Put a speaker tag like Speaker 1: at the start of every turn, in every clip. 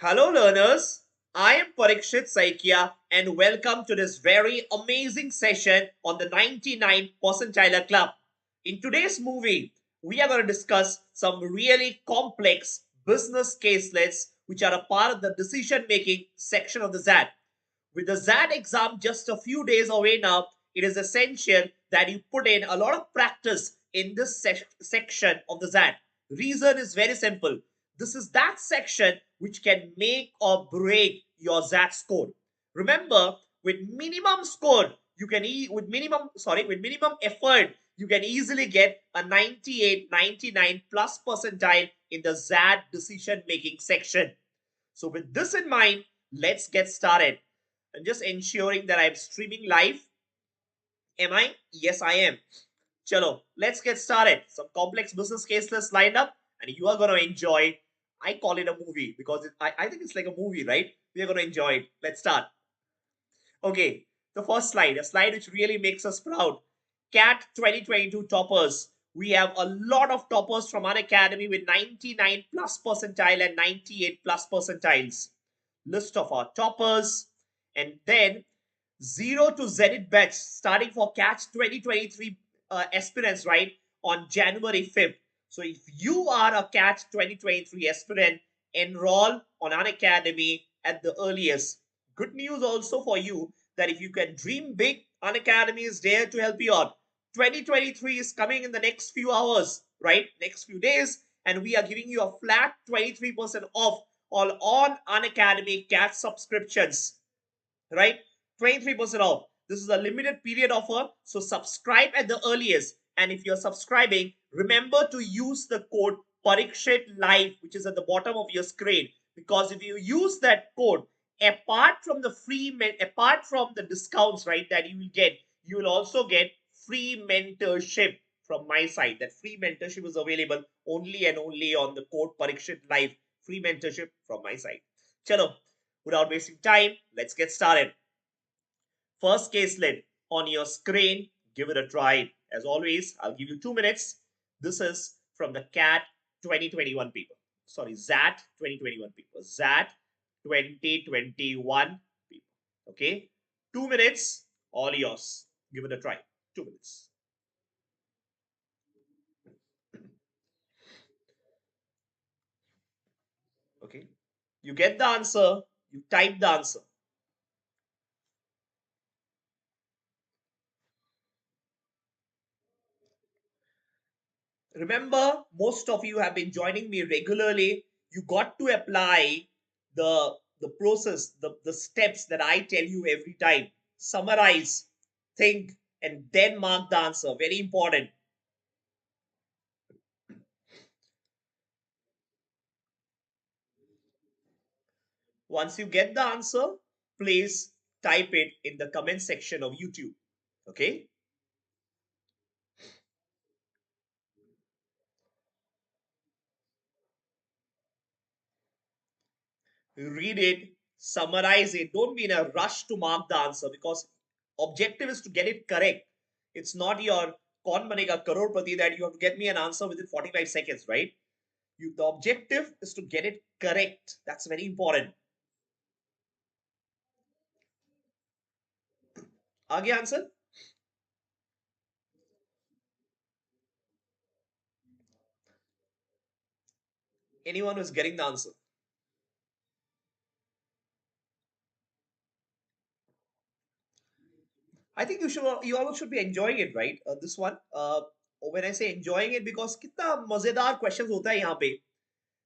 Speaker 1: Hello, learners. I am Parikshit Saikia, and welcome to this very amazing session on the 99 Percentile Club. In today's movie, we are going to discuss some really complex business caselets which are a part of the decision making section of the XAT. With the XAT exam just a few days away now, it is essential that you put in a lot of practice in this section of the XAT. Reason is very simple. This is that section which can make or break your XAT score. Remember, with minimum score, you can with minimum effort, you can easily get a 98, 99 plus percentile in the XAT decision making section. So with this in mind, let's get started. I'm just ensuring that I'm streaming live. Am I? Yes, I am. Chalo, let's get started. Some complex business cases lined up, and you are going to enjoy. I call it a movie because I think it's like a movie, right? We are going to enjoy it. Let's start. Okay, the first slide, a slide which really makes us proud. CAT 2022 toppers. We have a lot of toppers from Unacademy with 99 plus percentile and 98 plus percentiles. List of our toppers, and then 0 to Zenith batch starting for CAT 2023 aspirants, right, on January 5th. So if you are a CAT 2023 aspirant, enroll on Unacademy at the earliest. Good news also for you that if you can dream big, Unacademy is there to help you out. 2023 is coming in the next few hours, right? Next few days, and we are giving you a flat 23% off all on Unacademy CAT subscriptions, right? 23% off. This is a limited period offer, so subscribe at the earliest. And if you're subscribing, remember to use the code Parikshit Live, which is at the bottom of your screen. Because if you use that code, apart from the discounts, right, that you will get, you will also get free mentorship from my side. That free mentorship is available only and only on the code Parikshit Live. Free mentorship from my side. Chalo, without wasting time, let's get started. First caselet on your screen, give it a try. As always, I'll give you 2 minutes. This is from the CAT 2021 paper. Sorry, XAT 2021 paper. XAT 2021 paper. Okay, 2 minutes, all yours. Give it a try. 2 minutes. Okay, you get the answer, you type the answer. Remember, most of you have been joining me regularly. You got to apply the process, the steps that I tell you every time. Summarize, think, and then mark the answer. Very important. Once you get the answer, please type it in the comment section of YouTube. Okay? Read it, summarize it. Don't be in a rush to mark the answer because objective is to get it correct. It's not your kaun banega crorepati that you have to get me an answer within 45 seconds, right? The objective is to get it correct. That's very important. आगे answer? Anyone who's getting the answer? I think you all should be enjoying it, right? This one. When I say enjoying it, because कितना मजेदार questions होता है यहाँ पे.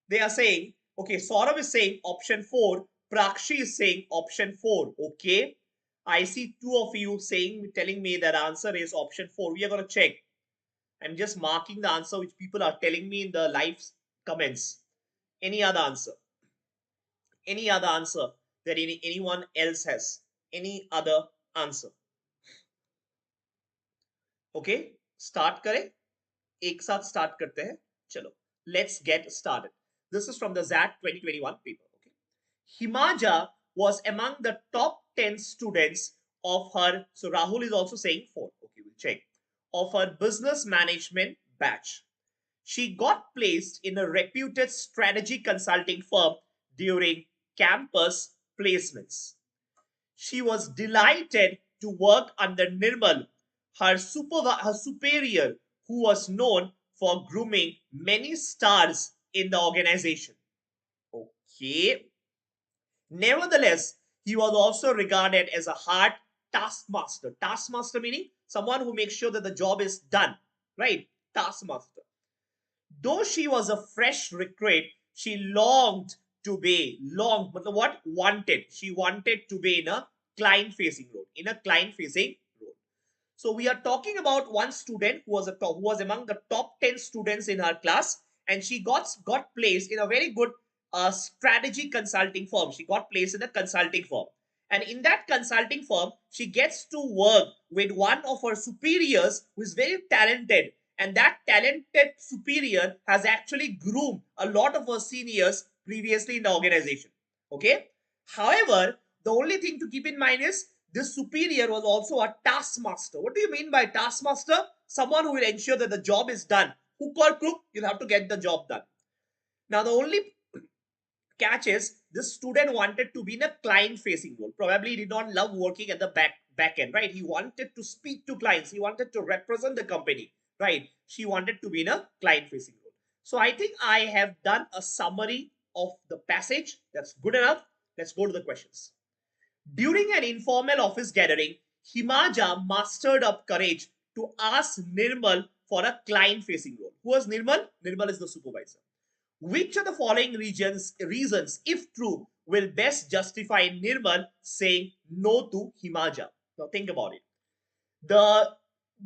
Speaker 1: They are saying, okay, Saurav is saying option 4, Prakshi is saying option 4. Okay, I see two of you telling me that answer is option 4. We are going to check. I'm just marking the answer which people are telling me in the live comments. Any other answer? Any other answer that anyone else has? Any other answer? Okay, start करें. एक साथ start करते हैं. चलो, let's get started. This is from the XAT 2021 paper. Okay, Himaja was among the top 10 students of her. So Rahul is also saying 4. Okay, we'll check. Of her business management batch. She got placed in a reputed strategy consulting firm during campus placements. She was delighted to work under Nirmal, her superior, who was known for grooming many stars in the organization. Okay. Nevertheless, he was also regarded as a hard taskmaster. Taskmaster meaning someone who makes sure that the job is done, right? Taskmaster. Though she was a fresh recruit, she longed to be but what wanted. She wanted to be in a client-facing role. In a client-facing role. So we are talking about one student who was among the top 10 students in her class, and she got placed in a very good strategy consulting firm. She got placed in a consulting firm. And in that consulting firm, she gets to work with one of her superiors who is very talented. And that talented superior has actually groomed a lot of her seniors previously in the organization. Okay. However, the only thing to keep in mind is this superior was also a taskmaster. What do you mean by taskmaster? Someone who will ensure that the job is done. Hook or crook, you'll have to get the job done. Now, the only catch is this student wanted to be in a client facing role. Probably he did not love working at the back end, right? He wanted to speak to clients. He wanted to represent the company, right? She wanted to be in a client facing role. So I think I have done a summary of the passage. That's good enough. Let's go to the questions. During an informal office gathering, Himaja mustered up courage to ask Nirmal for a client-facing role. Who was Nirmal? Nirmal is the supervisor. Which of the following reasons, if true, will best justify Nirmal saying no to Himaja? Now think about it. The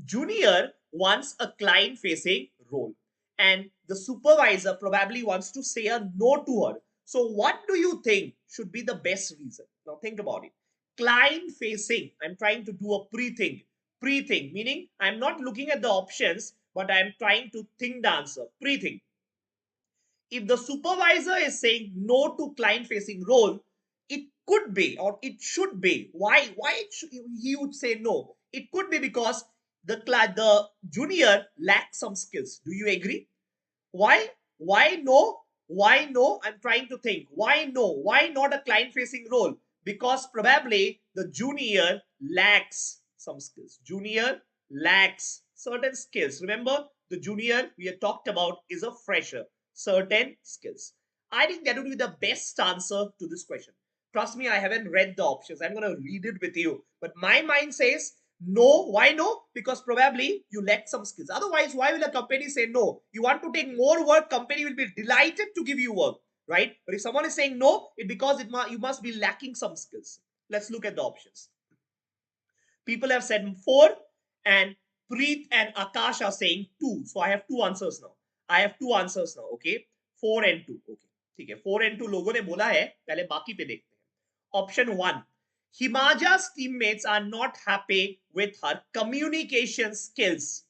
Speaker 1: junior wants a client-facing role, and the supervisor probably wants to say a no to her. So what do you think should be the best reason? Now think about it. Client facing, I'm trying to do a pre-think. Pre-think meaning I'm not looking at the options, but I'm trying to think the answer. Pre-think. If the supervisor is saying no to client facing role, it could be or it should be. Why he would say no? It could be because the junior lacks some skills. Do you agree? Why? Why no? Why no? I'm trying to think. Why no? Why not a client facing role? Because probably the junior lacks some skills. Junior lacks certain skills. Remember, the junior we have talked about is a fresher. Certain skills. I think that would be the best answer to this question. Trust me, I haven't read the options. I'm going to read it with you. But my mind says no. Why no? Because probably you lack some skills. Otherwise, why will a company say no? You want to take more work, company will be delighted to give you work, right? But if someone is saying no, it's because you must be lacking some skills. Let's look at the options. People have said 4 and Preet and Akash are saying 2. So I have two answers now. I have two answers now, okay? 4 and 2. Okay. ठीक है 4 and 2 लोगों ने बोला है पहले बाकी पे देखते हैं Option 1 Himaja's teammates are not happy with her communication skills.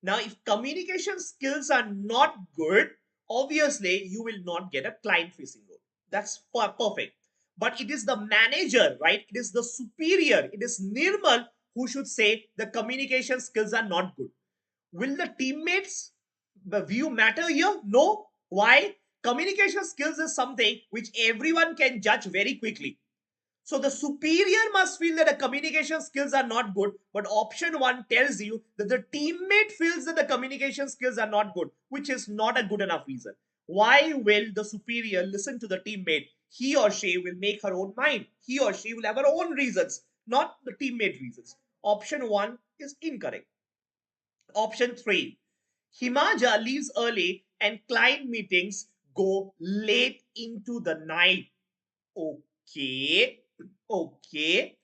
Speaker 1: Now, if communication skills are not good, obviously you will not get a client facing role. That's perfect. But it is the manager, right? It is the superior. It is Nirmal who should say the communication skills are not good. Will the teammates view matter here? No. Why? Communication skills is something which everyone can judge very quickly. So the superior must feel that the communication skills are not good, but option 1 tells you that the teammate feels that the communication skills are not good, which is not a good enough reason. Why will the superior listen to the teammate? He or she will make her own mind. He or she will have her own reasons, not the teammate reasons. Option 1 is incorrect. Option 3. Himaja leaves early and client meetings go late into the night. Okay. Okay.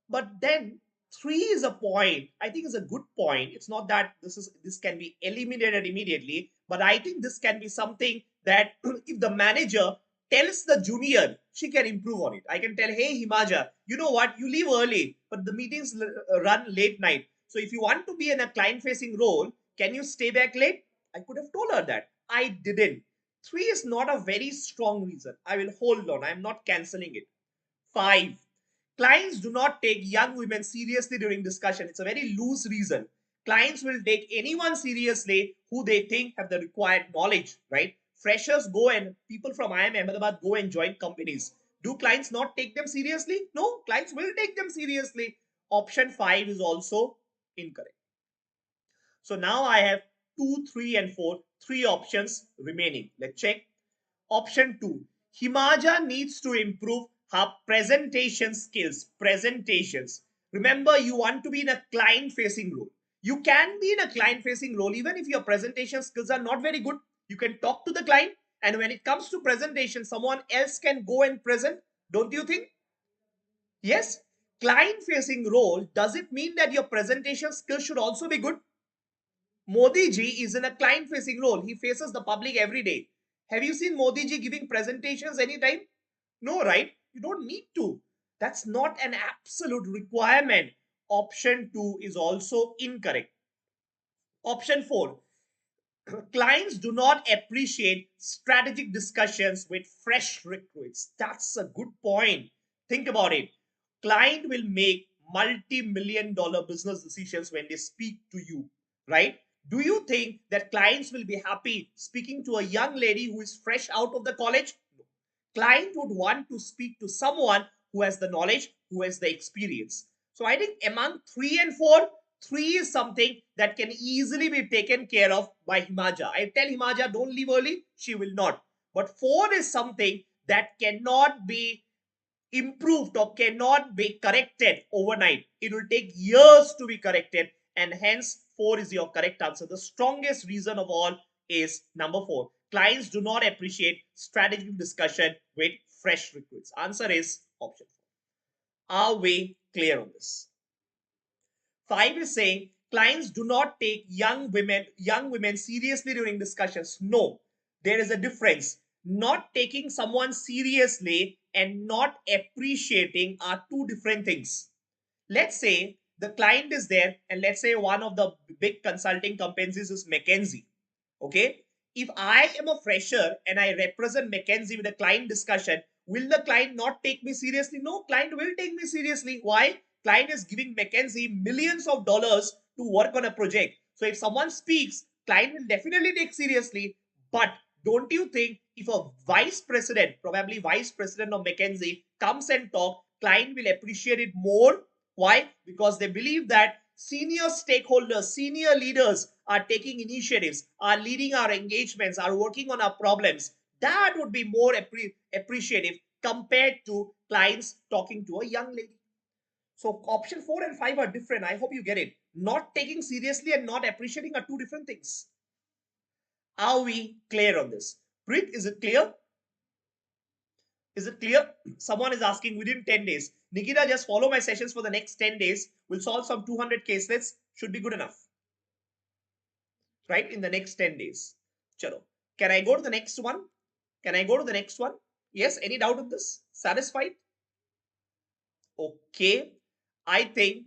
Speaker 1: But then 3 is a point. I think it's a good point. It's not that this can be eliminated immediately, but I think this can be something that if the manager tells the junior, she can improve on it. I can tell, hey Himaja, you know what? You leave early, but the meetings run late night. So if you want to be in a client-facing role, can you stay back late? I could have told her that. I didn't. 3 is not a very strong reason. I will hold on. I'm not cancelling it. 5. Clients do not take young women seriously during discussion. It's a very loose reason. Clients will take anyone seriously who they think have the required knowledge, right? freshers go and people from IIM Ahmedabad go and join companies, do clients not take them seriously? No, clients will take them seriously. Option 5 is also incorrect. So now I have 2, 3, and 4, three options remaining. Let's check. Option 2, Himaja needs to improve her presentation skills. Presentations. Remember, you want to be in a client facing role. You can be in a client facing role even if your presentation skills are not very good. You can talk to the client, and when it comes to presentation, someone else can go and present. Don't you think? Yes. Client facing role, does it mean that your presentation skills should also be good? Modi ji is in a client facing role. He faces the public every day. Have you seen Modi ji giving presentations anytime? No, right? You don't need to. That's not an absolute requirement. Option 2 is also incorrect. Option 4, clients do not appreciate strategic discussions with fresh recruits. That's a good point. Think about it. Client will make multi-million dollar business decisions when they speak to you, right? Do you think that clients will be happy speaking to a young lady who is fresh out of the college? No. Client would want to speak to someone who has the knowledge, who has the experience. So I think among 3 and 4, 3 is something that can easily be taken care of by Himaja. I tell Himaja, don't leave early. She will not. But 4 is something that cannot be improved or cannot be corrected overnight. It will take years to be corrected, and hence 4 is your correct answer. The strongest reason of all is number 4. Clients do not appreciate strategic discussion with fresh recruits. Answer is option 4. Are we clear on this? 5 is saying clients do not take young women seriously during discussions. No, there is a difference. Not taking someone seriously and not appreciating are two different things. Let's say the client is there, and let's say one of the big consulting companies is McKinsey. Okay. If I am a fresher and I represent McKinsey with a client discussion, will the client not take me seriously? No, client will take me seriously. Why? Client is giving McKinsey millions of dollars to work on a project. So if someone speaks, client will definitely take seriously. But don't you think if a vice president, probably vice president of McKinsey, comes and talk, client will appreciate it more? Why? Because they believe that senior stakeholders, senior leaders are taking initiatives, are leading our engagements, are working on our problems. That would be more appreciative compared to clients talking to a young lady. So option 4 and 5 are different. I hope you get it. Not taking seriously and not appreciating are two different things. Are we clear on this? Preet, is it clear? Is it clear? Someone is asking within 10 days. Nikita, just follow my sessions for the next 10 days. We'll solve some 200 caselets. Should be good enough. Right? In the next 10 days. Chalo. Can I go to the next one? Can I go to the next one? Yes. Any doubt on this? Satisfied? Okay. I think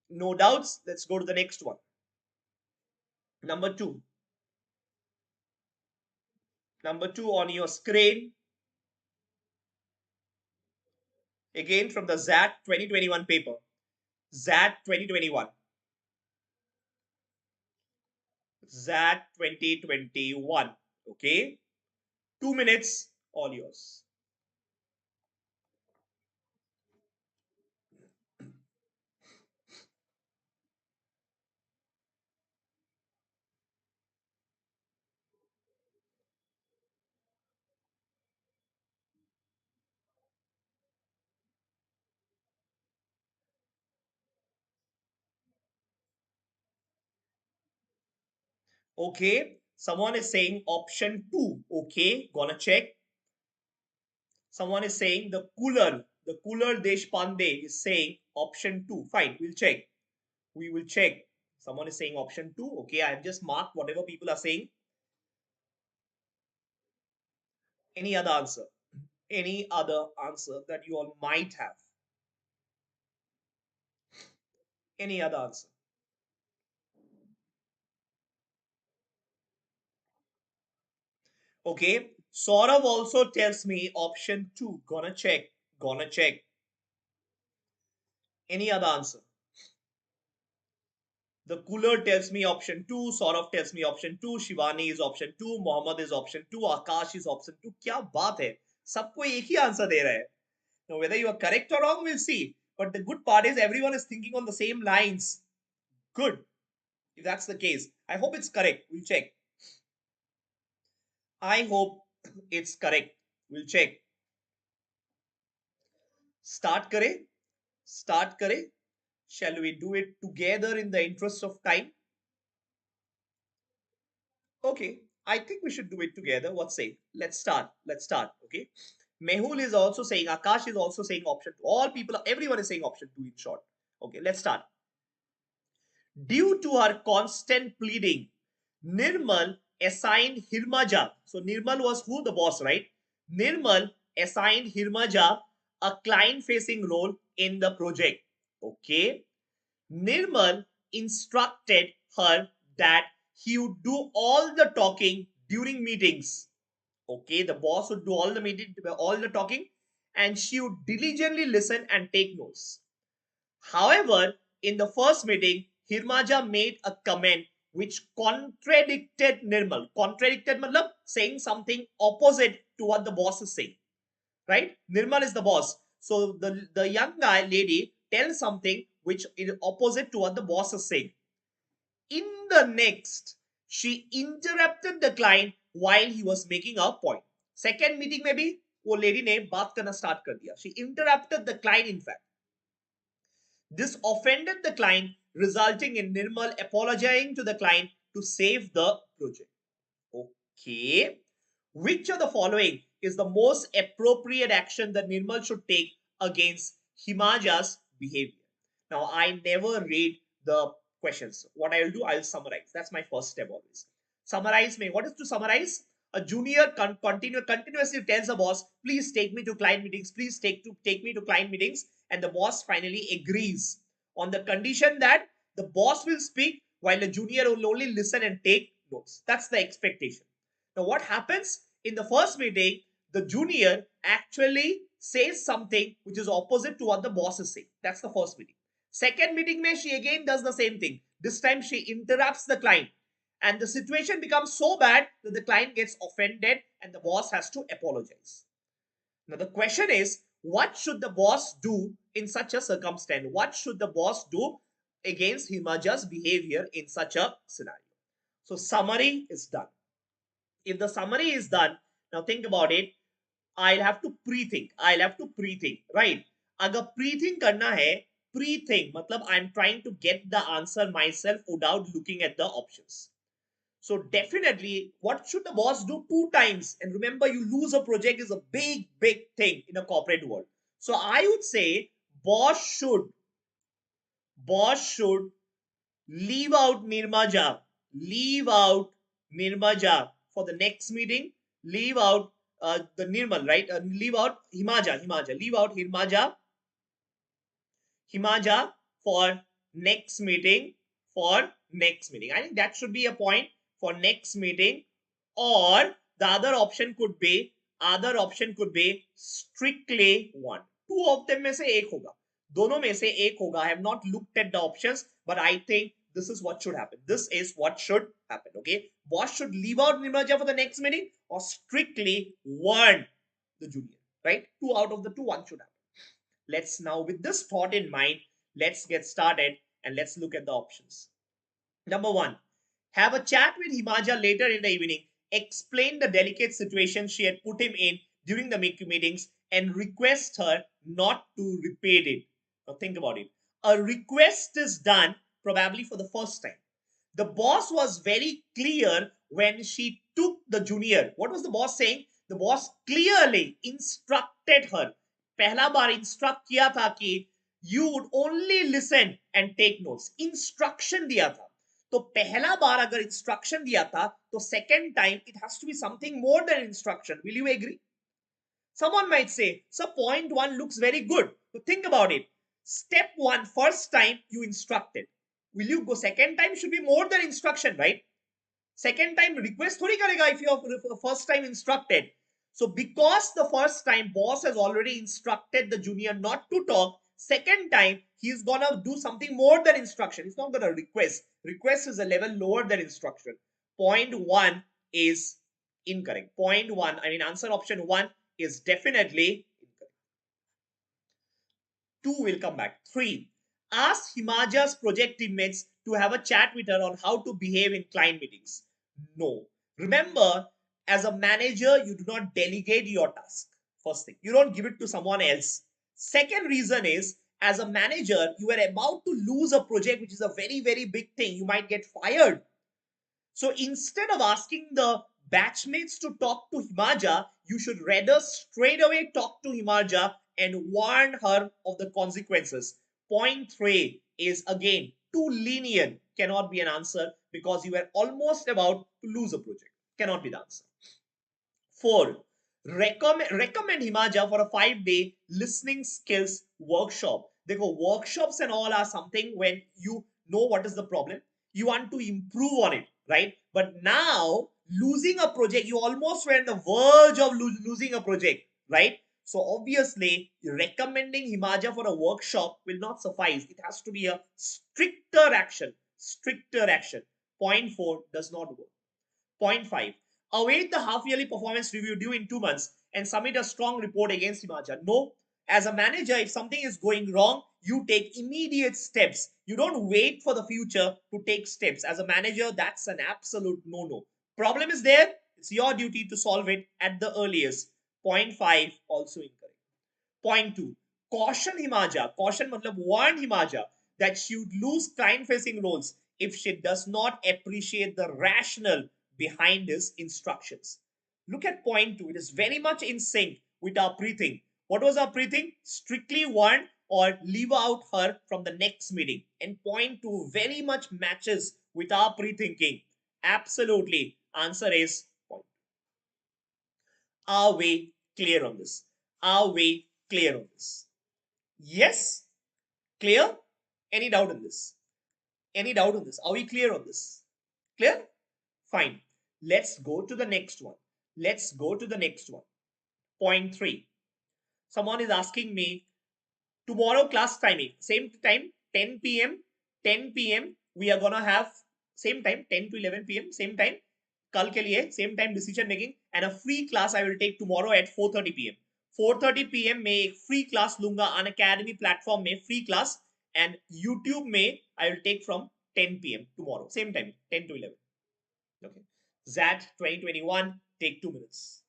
Speaker 1: no doubts. Let's go to the next one. Number 2. Number 2 on your screen. Again from the XAT 2021 paper. XAT 2021. XAT 2021. Okay. 2 minutes, all yours. Okay. Someone is saying option 2. Okay. Gonna check. Someone is saying the cooler Deshpande is saying option 2. Fine. We'll check. We will check. Someone is saying option 2. Okay. I have just marked whatever people are saying. Any other answer? Any other answer that you all might have? Any other answer? Okay. Saurav also tells me option 2. Gonna check. Gonna check. Any other answer? The cooler tells me option 2, Saurav tells me option 2, Shivani is option 2, Mohammed is option 2, Akash is option 2. क्या बात है, सबको एक ही answer दे रहा है. Now whether you are correct or wrong, we'll see. But the good part is everyone is thinking on the same lines. Good. If that's the case, I hope it's correct. We'll check. I hope it's correct. We'll check. Start kare. Start kare. Shall we do it together in the interest of time? Okay, I think we should do it together. What say? Let's start. Let's start. Okay. Mehul is also saying, Akash is also saying option 2. All people, everyone is saying option 2 in short. Okay, let's start. Due to her constant pleading, Nirmal assigned Hirmaja. So Nirmal was who? The boss, right? Nirmal assigned Hirmaja a client-facing role in the project. Okay. Nirmal instructed her that he would do all the talking during meetings. Okay, the boss would do all the meeting, all the talking, and she would diligently listen and take notes. However, in the first meeting, Hirmaja made a comment which contradicted Nirmal. Contradicted matlab saying something opposite to what the boss is saying. Right? Nirmal is the boss. So the young guy, lady, tells something which is opposite to what the boss is saying. In the next, she interrupted the client while he was making a point. Second meeting में भी वो lady ने बात करना start कर दिया. She interrupted the client in fact. This offended the client, resulting in Nirmal apologizing to the client to save the project. Okay. Which of the following is the most appropriate action that Nirmal should take against Himaja's behavior? Now, I never read the questions. What I will do, I'll summarize. That's my first step always. Summarize me. What is to summarize? A junior continuously tells the boss, please take me to client meetings. Please take me to client meetings. And the boss finally agrees on the condition that the boss will speak while the junior will only listen and take notes. That's the expectation. Now, what happens in the first meeting? The junior actually says something which is opposite to what the boss is saying. That's the first meeting. Second meeting, she again does the same thing. This time she interrupts the client, and the situation becomes so bad that the client gets offended and the boss has to apologize. Now, the question is, what should the boss do in such a circumstance? What should the boss do against Himaja's behavior in such a scenario? So, summary is done. If the summary is done, now think about it. I'll have to pre-think. Right? अगर pre-think करना है, pre-think मतलब I'm trying to get the answer myself without looking at the options. So definitely, what should the boss do 2 times? And remember, you lose a project is a big thing in a corporate world. So I would say boss should leave out Nirmaja for the next meeting. Leave out the Nirmal, right? Leave out Himaja. Leave out Himaja for next meeting. I think that should be a point for next meeting. Or the other option could be strictly one. Two of them में से एक होगा. दोनों में से एक होगा. I have not looked at the options, but I think this is what should happen. Okay. Boss should leave out Nirmaja for the next meeting or strictly warn the junior. Right? 2 out of the 2, one should happen. Let's now, with this thought in mind, let's get started and let's look at the options. Number 1, have a chat with Himaja later in the evening. Explain the delicate situation she had put him in during the meetings and request her not to repeat it. Now think about it. A request is done probably for the first time. The boss was very clear when she took the junior. What was the boss saying? The boss clearly instructed her. पहला बार instruct किया था कि you would only listen and take notes. Instruction दिया था. तो पहला बार अगर instruction दिया था, तो second time it has to be something more than instruction. Will you agree? Someone might say, so point 1 looks very good. So think about it. Step 1, first time you instructed. Will you go second time? Should be more than instruction, right? Second time request थोड़ी करेगा if you are first time instructed. So because the first time boss has already instructed the junior not to talk, second time he's gonna do something more than instruction. He's not gonna request. Request is a level lower than instruction. Point one is incorrect. Point one, I mean, answer option one is definitely incorrect. Two will come back. Three, ask Himaja's project teammates to have a chat with her on how to behave in client meetings. No. Remember, as a manager, you do not delegate your task. First thing, you don't give it to someone else. Second reason is, as a manager, you are about to lose a project, which is a very, very big thing. You might get fired. So instead of asking the batchmates to talk to Himaja, you should rather straight away talk to Himaja and warn her of the consequences. Point three is again too lenient, cannot be an answer because you were almost about to lose a project. Cannot be the answer. Four, recommend Himaja for a 5-day listening skills workshop. देखो, workshops and all are something when you know what is the problem, you want to improve on it, right? But now, losing a project, you almost were on the verge of losing a project, right? So obviously, recommending Himaja for a workshop will not suffice. It has to be a stricter action. Stricter action. Point four does not work. Point five, await the half-yearly performance review due in 2 months and submit a strong report against Himaja. No, as a manager, if something is going wrong, you take immediate steps. You don't wait for the future to take steps. As a manager, that's an absolute no-no. Problem is there, it's your duty to solve it at the earliest. Point five, also incorrect. Point two, caution Himaja. Caution matlab warn Himaja that she would lose client-facing roles if she does not appreciate the rationale behind his instructions. Look at point two. It is very much in sync with our pre-think. What was our pre-think? Strictly warn or leave out her from the next meeting. And point two very much matches with our pre-thinking. Absolutely. Answer is point. Are we clear on this? Are we clear on this? Yes? Clear? Any doubt in this? Any doubt on this? Are we clear on this? Clear? Fine. Let's go to the next one. Let's go to the next one. Point three. Someone is asking me tomorrow class timing. Same time, 10 p.m. 10 p.m. We are gonna have same time, 10 to 11 p.m. Same time. कल के लिए same time decision making and a free class I will take tomorrow at 4:30 p.m. 4:30 p.m. में एक free class लूंगा Unacademy platform में free class and YouTube में I will take from 10 p.m. tomorrow same time 10 to 11. Okay. XAT 2021 take 2 minutes.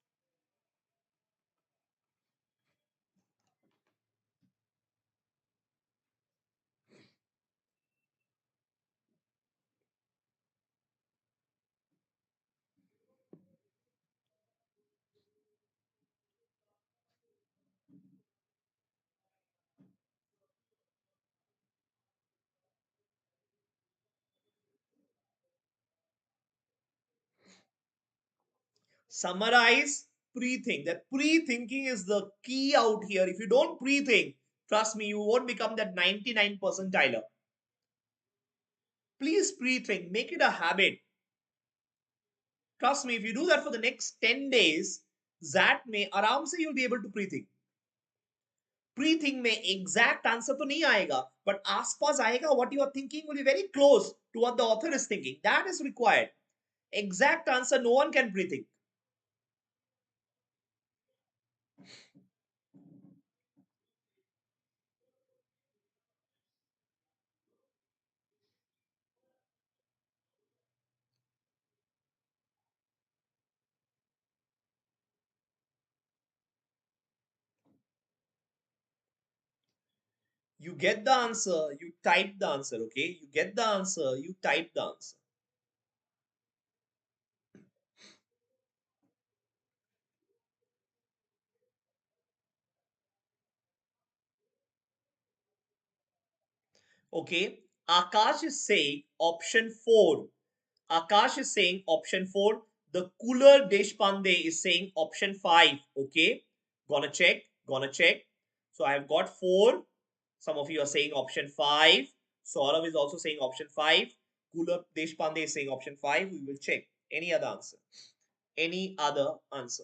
Speaker 1: Summarize pre-think. That pre-thinking is the key out here. If you don't pre-think, trust me, you won't become that 99 percentiler. Please pre-think, make it a habit. Trust me, if you do that for the next 10 days, that may आराम से you'll be able to pre-think. Pre-think में exact answer तो नहीं आएगा, but आसपास आएगा. What you are thinking will be very close to what the author is thinking. That is required. Exact answer, no one can pre-think. You get the answer, you type the answer, okay? You get the answer, you type the answer. Okay, Akash is saying option 4. Akash is saying option 4. The cooler Deshpande is saying option 5. Okay, gonna check, gonna check. So I have got 4. Some of you are saying option 5. Saurav is also saying option 5. Cooler Deshpande is saying option 5. We will check. Any other answer? Any other answer?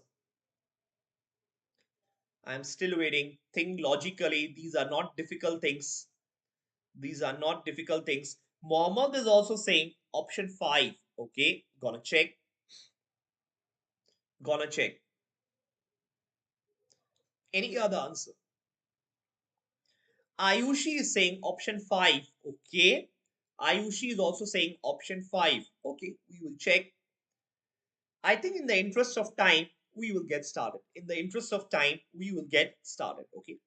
Speaker 1: I am still waiting. Think logically. These are not difficult things. These are not difficult things. Mohammed is also saying option 5. Okay, gonna check. Gonna check. Any other answer? Ayushi is saying option 5. Okay. Ayushi is also saying option 5. Okay, we will check. I think in the interest of time, we will get started. In the interest of time, we will get started. Okay.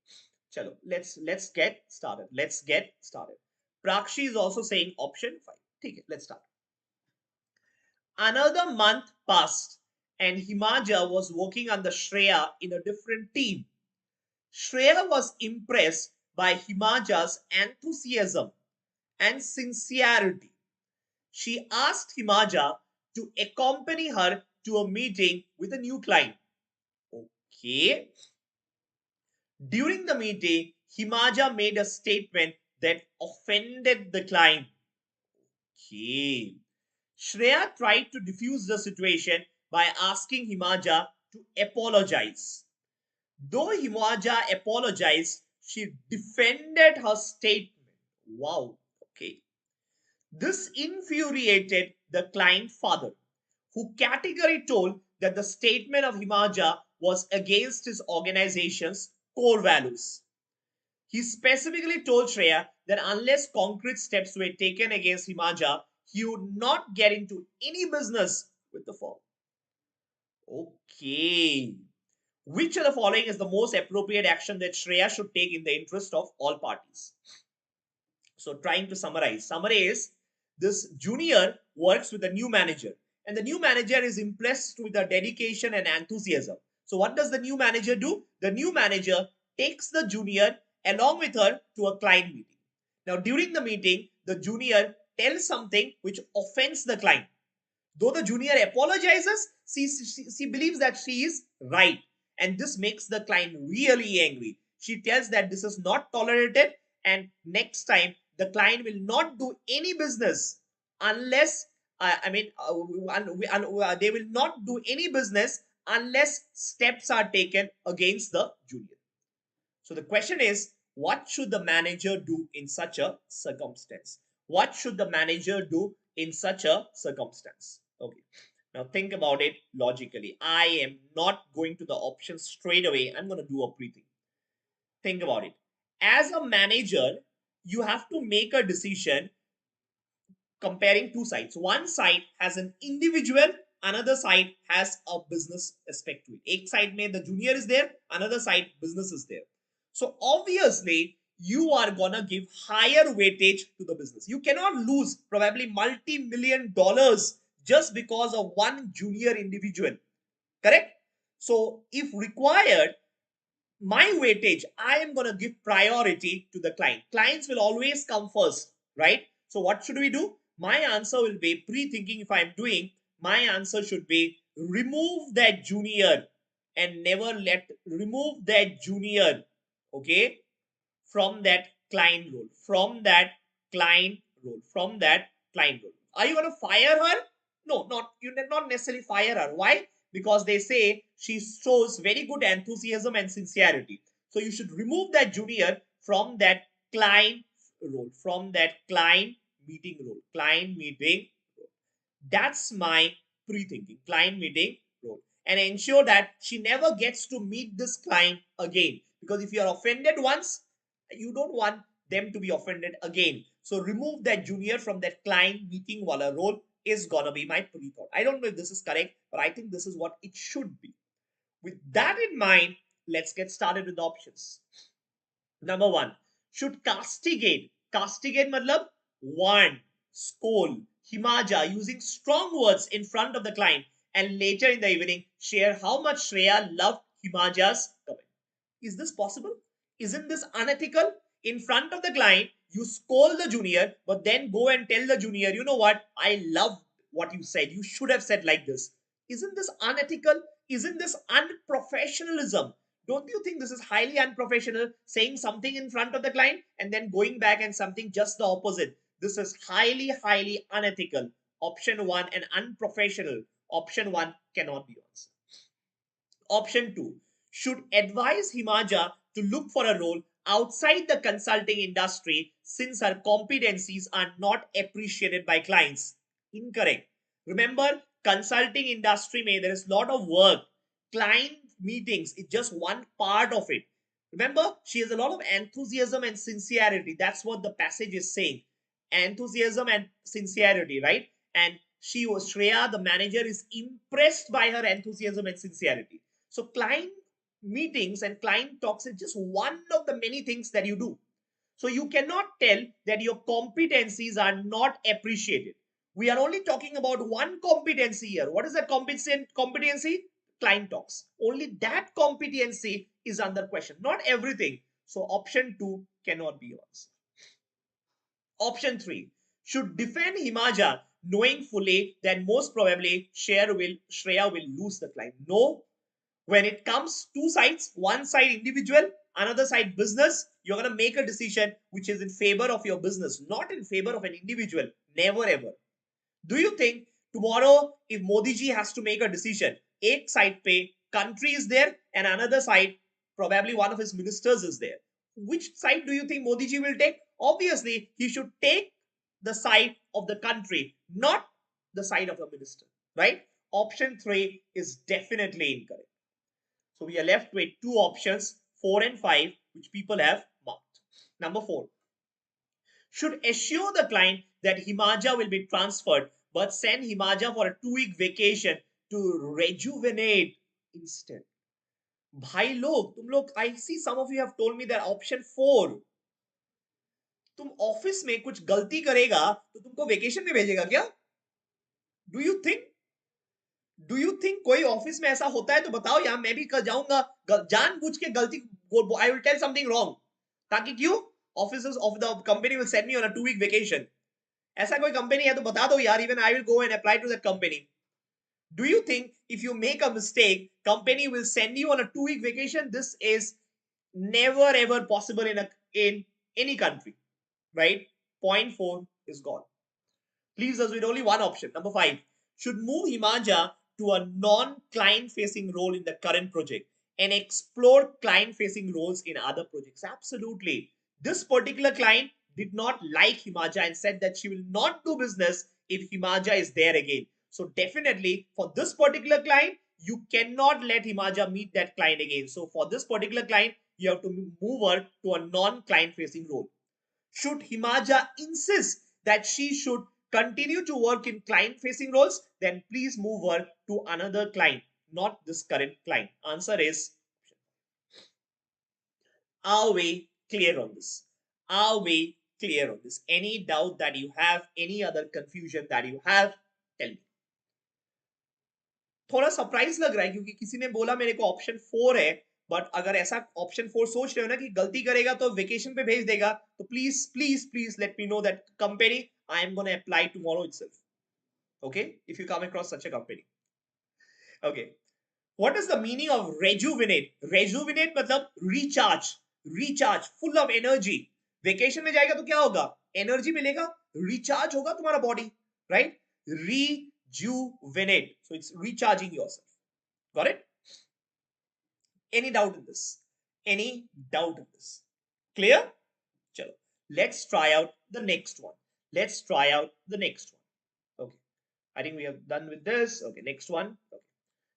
Speaker 1: Chalo, let's get started. Let's get started. Prakshi is also saying option 5. Okay, let's start. Another month passed and Himaja was working under Shreya in a different team. Shreya was impressed by Himaja's enthusiasm and sincerity. She asked Himaja to accompany her to a meeting with a new client. Okay. During the meeting, Himaja made a statement that offended the client. Okay. Shreya tried to diffuse the situation by asking Himaja to apologize. Though Himaja apologized, she defended her statement. Wow. Okay. This infuriated the client father, who categorically told that the statement of Himaja was against his organization's core values. He specifically told Shreya that unless concrete steps were taken against Himaja, he would not get into any business with the firm. Okay. Which of the following is the most appropriate action that Shreya should take in the interest of all parties? So, trying to summarize. Summary is this junior works with the new manager, and the new manager is impressed with the dedication and enthusiasm. So, what does the new manager do? The new manager takes the junior along with her to a client meeting. Now, during the meeting, the junior tells something which offends the client. Though the junior apologizes, she believes that she is right. And this makes the client really angry. She tells that this is not tolerated, and next time the client will not do any business unless, they will not do any business unless steps are taken against the junior. So the question is, what should the manager do in such a circumstance? What should the manager do in such a circumstance? Okay. Now think about it logically. I am not going to the options straight away. I'm going to do a pre-think. Think about it. As a manager, you have to make a decision comparing two sides. One side has an individual, another side has a business aspect to it. एक side में the junior is there, another side business is there. So obviously you are gonna give higher weightage to the business. You cannot lose probably multi-million dollars just because of one junior individual. Correct? So if required, my weightage, I am going to give priority to the client. Clients will always come first, right? So what should we do? My answer will be pre-thinking. If I'm doing, my answer should be remove that junior and never remove that junior, okay, from that client role, from that client role, from that client role. Are you going to fire her? No, not you not necessarily fire her. Why? Because they say she shows very good enthusiasm and sincerity. So you should remove that junior from that client role, from that client meeting role, client meeting role. That's my pre-thinking, client meeting role. And ensure that she never gets to meet this client again. Because if you are offended once, you don't want them to be offended again. So remove that junior from that client meeting wala role is gonna be my pre-thought. I don't know if this is correct, but I think this is what it should be. With that in mind, let's get started with the options. Number one, should castigate. Castigate matlab warn, scold, himaja using strong words in front of the client and later in the evening share how much Shreya loved Himaja's comment. Is this possible? Isn't this unethical? In front of the client, you scold the junior, but then go and tell the junior, you know what? I love what you said. You should have said like this. Isn't this unethical? Isn't this unprofessionalism? Don't you think this is highly unprofessional? Saying something in front of the client and then going back and something just the opposite. This is highly, highly unethical. Option one and unprofessional. Option one cannot be answered. Option 2, should advise Himaja to look for a role outside the consulting industry since her competencies are not appreciated by clients. Incorrect. Remember, consulting industry may there is a lot of work. Client meetings is just one part of it. Remember, she has a lot of enthusiasm and sincerity. That's what the passage is saying. Enthusiasm and sincerity, right? And she was Shreya, the manager, is impressed by her enthusiasm and sincerity. So client meetings and client talks is just one of the many things that you do. So you cannot tell that your competencies are not appreciated. We are only talking about one competency here. What is that competency? Client talks. Only that competency is under question, not everything. So option 2 cannot be yours. Option 3 should defend Himaja knowing fully that most probably Shreya will lose the client. No, when it comes two sides, one side individual, another side business, you're going to make a decision which is in favor of your business, not in favor of an individual. Never ever. Do you think tomorrow if Modi ji has to make a decision, एक side पे country is there and another side probably one of his ministers is there, which side do you think Modi ji will take? Obviously he should take the side of the country, not the side of a minister, right? Option 3 is definitely incorrect. So we are left with two options, 4 and 5, which people have marked. Number 4, should assure the client that Himaja will be transferred, but send Himaja for a 2-week vacation to rejuvenate instead. भाई लोग, तुम लोग, I see some of you have told me that option 4, तुम office में कुछ गलती करेगा तो तुमको वेकेशन में भेजेगा क्या? डू यू थिंक कोई ऑफिस में ऐसा होता है? तो बताओ यार, मैं भी जाऊंगा जानबूझ के गलती, I will tell something wrong, ताकि क्यों officers of the company will send me on a 2-week vacation. ऐसा कोई कंपनी है तो बता दो यार, even I will go and apply to that company. Do you think if you make a mistake, company will send you on a 2-week vacation? This is never ever possible in any country, right? Point 4 is gone. Leaves us with only one option. Number 5, should move Himaja to a non-client facing role in the current project and explore client facing roles in other projects. Absolutely. This particular client did not like Himaja and said that she will not do business if Himaja is there again. So definitely for this particular client, you cannot let Himaja meet that client again. So for this particular client, you have to move her to a non-client facing role. Should Himaja insist that she should continue to work in client facing roles, then please move her to another client, not this current client. Answer is, are we clear on this? Are we clear on this? Any doubt that you have, any other confusion that you have, tell me. थोड़ा surprise लग रहा है क्योंकि किसी ने बोला मेरे को ऑप्शन 4 है, बट अगर ऐसा ऑप्शन 4 सोच रहे हो ना कि गलती करेगा तो वेकेशन पे भेज देगा, तो please please please let me know that company I am gonna apply tomorrow itself. Okay, if you come across such a company. Okay, what is the meaning of rejuvenate? Rejuvenate मतलब recharge, recharge, full of energy. Vacation में जाएगा तो क्या होगा? Energy मिलेगा, recharge होगा तुम्हारा body, right? Rejuvenate, so it's recharging yourself. Got it? Any doubt in this? Any doubt in this? Clear? Chalo, let's try out the next one. Let's try out the next one. Okay, I think we have done with this. Okay, next one. Okay.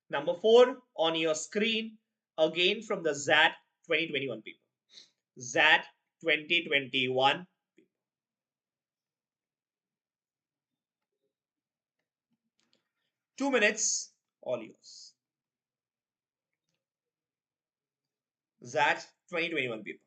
Speaker 1: Number 4 on your screen, again from the XAT 2021 paper. XAT 2021 paper. 2 minutes, all yours. XAT 2021 paper.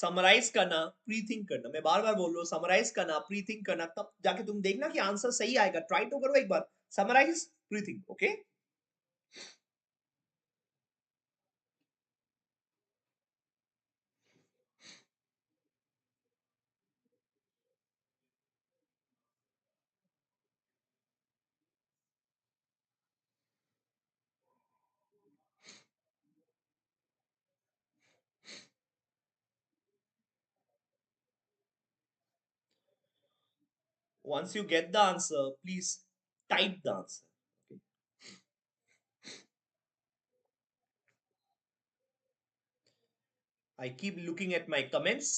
Speaker 1: Summarise करना, pre think करना. मैं बार बार बोल रहा हूँ, summarise करना, pre think करना, तब जाके तुम देखना कि आंसर सही आएगा. ट्राई तो करो एक बार. Summarise, pre think. Okay, Once you get the answer, please type the answer. Okay. I keep looking at my comments.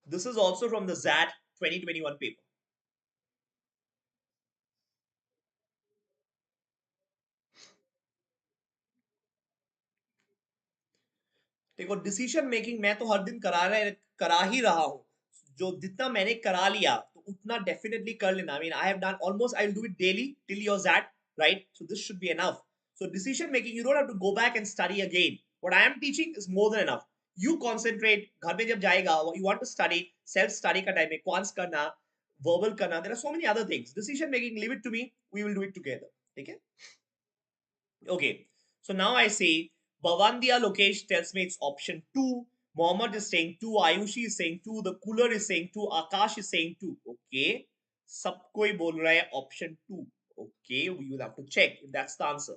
Speaker 1: This is also from the XAT 2021 paper. देखो डिसीजन मेकिंग मैं तो हर दिन करा ही रहा हूँ. जो जितना मैंने करा लिया तो उतना डेफिनेटली कर लेना. I mean I have done almost. I will do it daily till your that, right? So this should be enough. So decision making you don't have to go back and study again. What I am teaching is more than enough. You concentrate. घर में जब जाएगा you want to study, self study का time है, quants करना, verbal करना, there are so many other things. Decision making leave it to me, we will do it together. ठीक है? Okay, so now I see Bhavandia Lokesh tells me it's option 2. Mohammed is saying 2. Ayushi is saying 2. The cooler is saying 2. Akash is saying 2. Okay. सब कोई बोल रहा है option 2. Okay, we will have to check if that's the answer.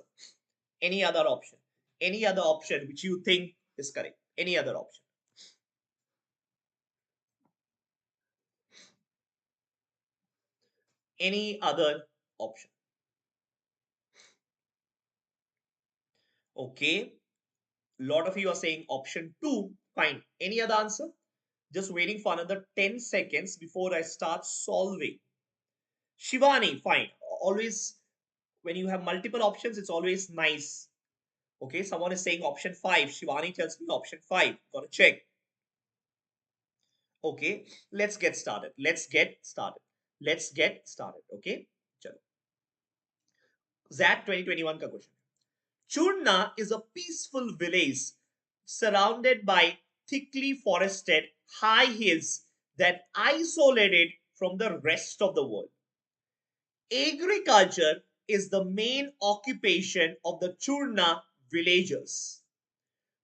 Speaker 1: Any other option? Any other option which you think is correct? Any other option? Any other option? Okay. Lot of you are saying option 2. Fine. Any other answer? Just waiting for another 10 seconds before I start solving. Shivani, fine. Always, when you have multiple options, it's always nice. Okay, someone is saying option 5. Shivani tells me option 5. Gotta check. Okay, let's get started. Let's get started. Let's get started. Okay, chalo. ZAT 2021 ka question. Churna is a peaceful village surrounded by thickly forested high hills that isolated from the rest of the world. Agriculture is the main occupation of the Churna villagers.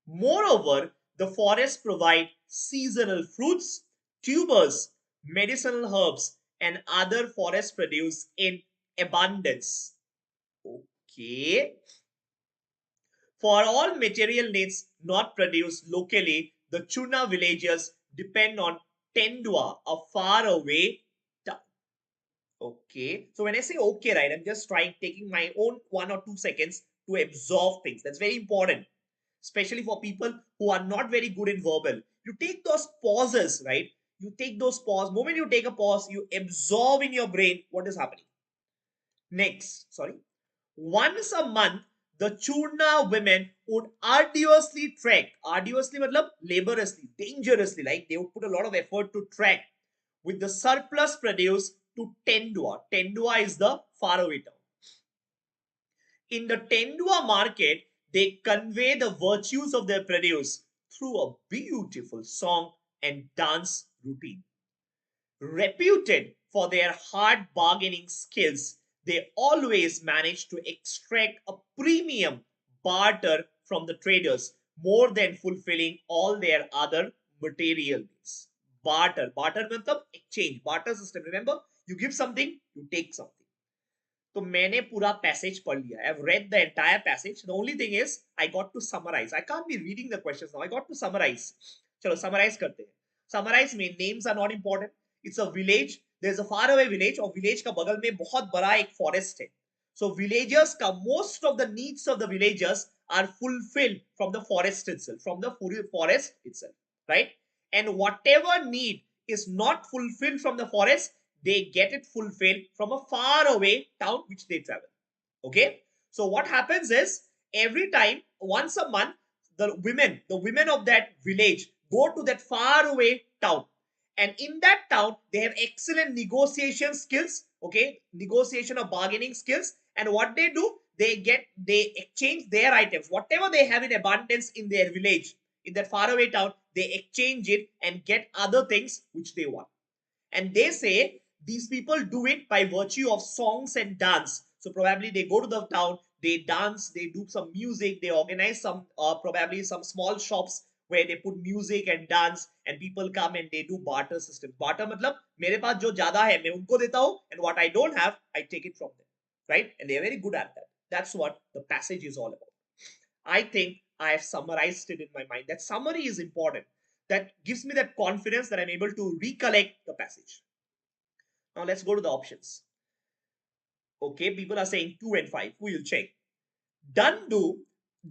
Speaker 1: Moreover, the forests provide seasonal fruits, tubers, medicinal herbs, and other forest produce in abundance. Okay. For all material needs not produced locally, the Churna villagers depend on Tendua, a faraway town. Okay. So when I say okay, right, I'm just taking my own 1 or 2 seconds to absorb things. That's very important, especially for people who are not very good in verbal. You take those pauses, right? You take those pause. Moment you take a pause, you absorb in your brain what is happening. Next, sorry. Once a month, the Churna women would arduously trek. Arduously, matlab laboriously, dangerously. Like they would put a lot of effort to trek with the surplus produce to Tendua. Tendua is the faraway town. In the Tendua market, they convey the virtues of their produce through a beautiful song and dance routine. Reputed for their hard bargaining skills, they always manage to extract a premium barter from the traders, more than fulfilling all their other material needs. Barter means exchange. Barter system. Remember, you give something, you take something. तो मैंने पूरा passage पढ़ लिया. I have read the entire passage. The only thing is I got to summarize. I can't be reading the questions now. I got to summarize. चलो summarize करते हैं. Summarize में names are not important. It's a village. There's a far away village और village का बगल में बहुत बड़ा एक forest है. So villagers का most of the needs of the villagers are fulfilled from the forest itself, from the forest itself, right? And whatever need is not fulfilled from the forest, they get it fulfilled from a far away town which they travel. Okay, so what happens is every time, once a month, the women of that village go to that far away town, and in that town they have excellent negotiation skills. Okay, negotiation or bargaining skills. And what they do, they exchange their items, whatever they have in abundance in their village, in that faraway town, they exchange it and get other things which they want. And they say these people do it by virtue of songs and dance. So probably they go to the town, they dance, they do some music, they organize some probably some small shops where they put music and dance, and people come and they do barter system. Barter matlab मेरे पास जो ज्यादा है मैं उनको देता हूँ, and what I don't have I take it from them, right? And they are very good at that. That's what the passage is all about. I think I have summarized it in my mind. That summary is important. That gives me that confidence that I'm able to recollect the passage. Now let's go to the options. Okay, people are saying 2 and 5. We will check. Dandu,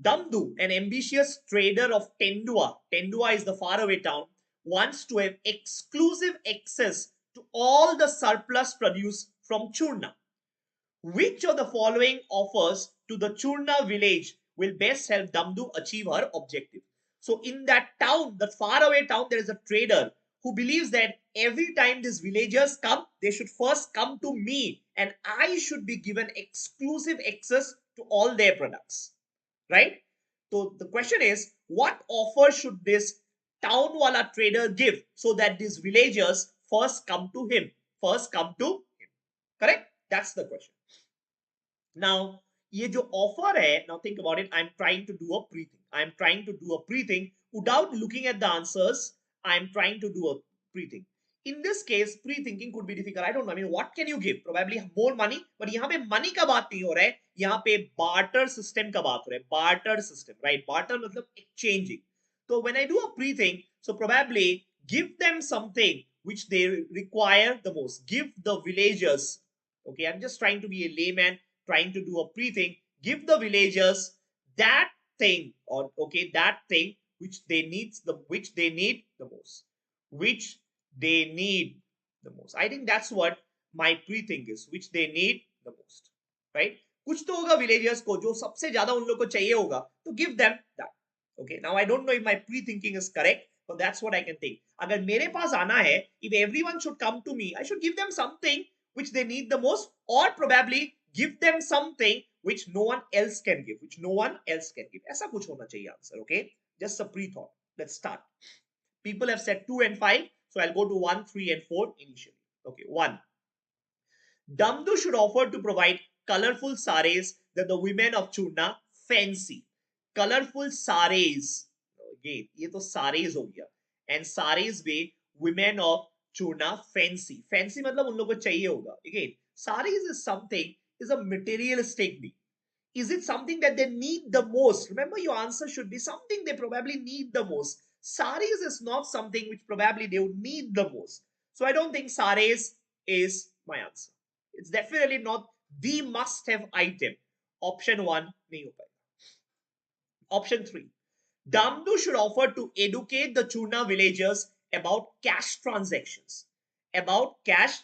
Speaker 1: Damdu, an ambitious trader of Tendua is the faraway town, wants to have exclusive access to all the surplus produce from Churna. Which of the following offers to the Churna village will best help Damdu achieve her objective? So in that town, that faraway town, there is a trader who believes that every time these villagers come, they should first come to me and I should be given exclusive access to all their products. Right? So the question is, what offer should this town wala trader give so that these villagers first come to him? First come to him. Correct? That's the question. Now, ये जो offer है, now think about it, I'm trying to do a pre-think. I'm trying to do a pre-think without looking at the answers. I'm trying to do a pre-think. In this case, pre-thinking could be difficult. I don't know. I mean, what can you give? Probably more money. But यहाँ पे money का बात नहीं हो रहा है. यहाँ पे barter system का बात हो रहा है. Barter system, right? Barter मतलब exchanging. So when I do a pre-think, so probably give them something which they require the most. Give the villagers. Okay, I'm just trying to be a layman, trying to do a pre-think, give the villagers that thing, or okay, that thing which they need the most, which they need the most. I think that's what my pre-think is, which they need the most, right? कुछ तो होगा villagers को जो सबसे ज्यादा उन लोग को चाहिए होगा, तो give them that. Okay, now I don't know if my pre-thinking is correct, but that's what I can think. अगर मेरे पास आना है, if everyone should come to me, I should give them something which they need the most, or probably give them something which no one else can give, ऐसा कुछ होना चाहिए answer. Okay, just a pre-thought. Let's start. People have said 2 and 5, so I'll go to 1, 3 and 4 initially. Okay, 1. Damdu should offer to provide colorful saris that the women of Churna fancy. Colorful saris. Again, ये तो saris हो गया. And saris भी women of Churna fancy. Fancy मतलब उन लोगों को चाहिए होगा. Again, saris is something, is a materialistic need. Is it something that they need the most? Remember, your answer should be something they probably need the most. Saris is not something which probably they would need the most. So I don't think saris is my answer. It's definitely not the must-have item. Option 1 nahi ho payega. Option 3. Damdu should offer to educate the Churna villagers about cash transactions. About cash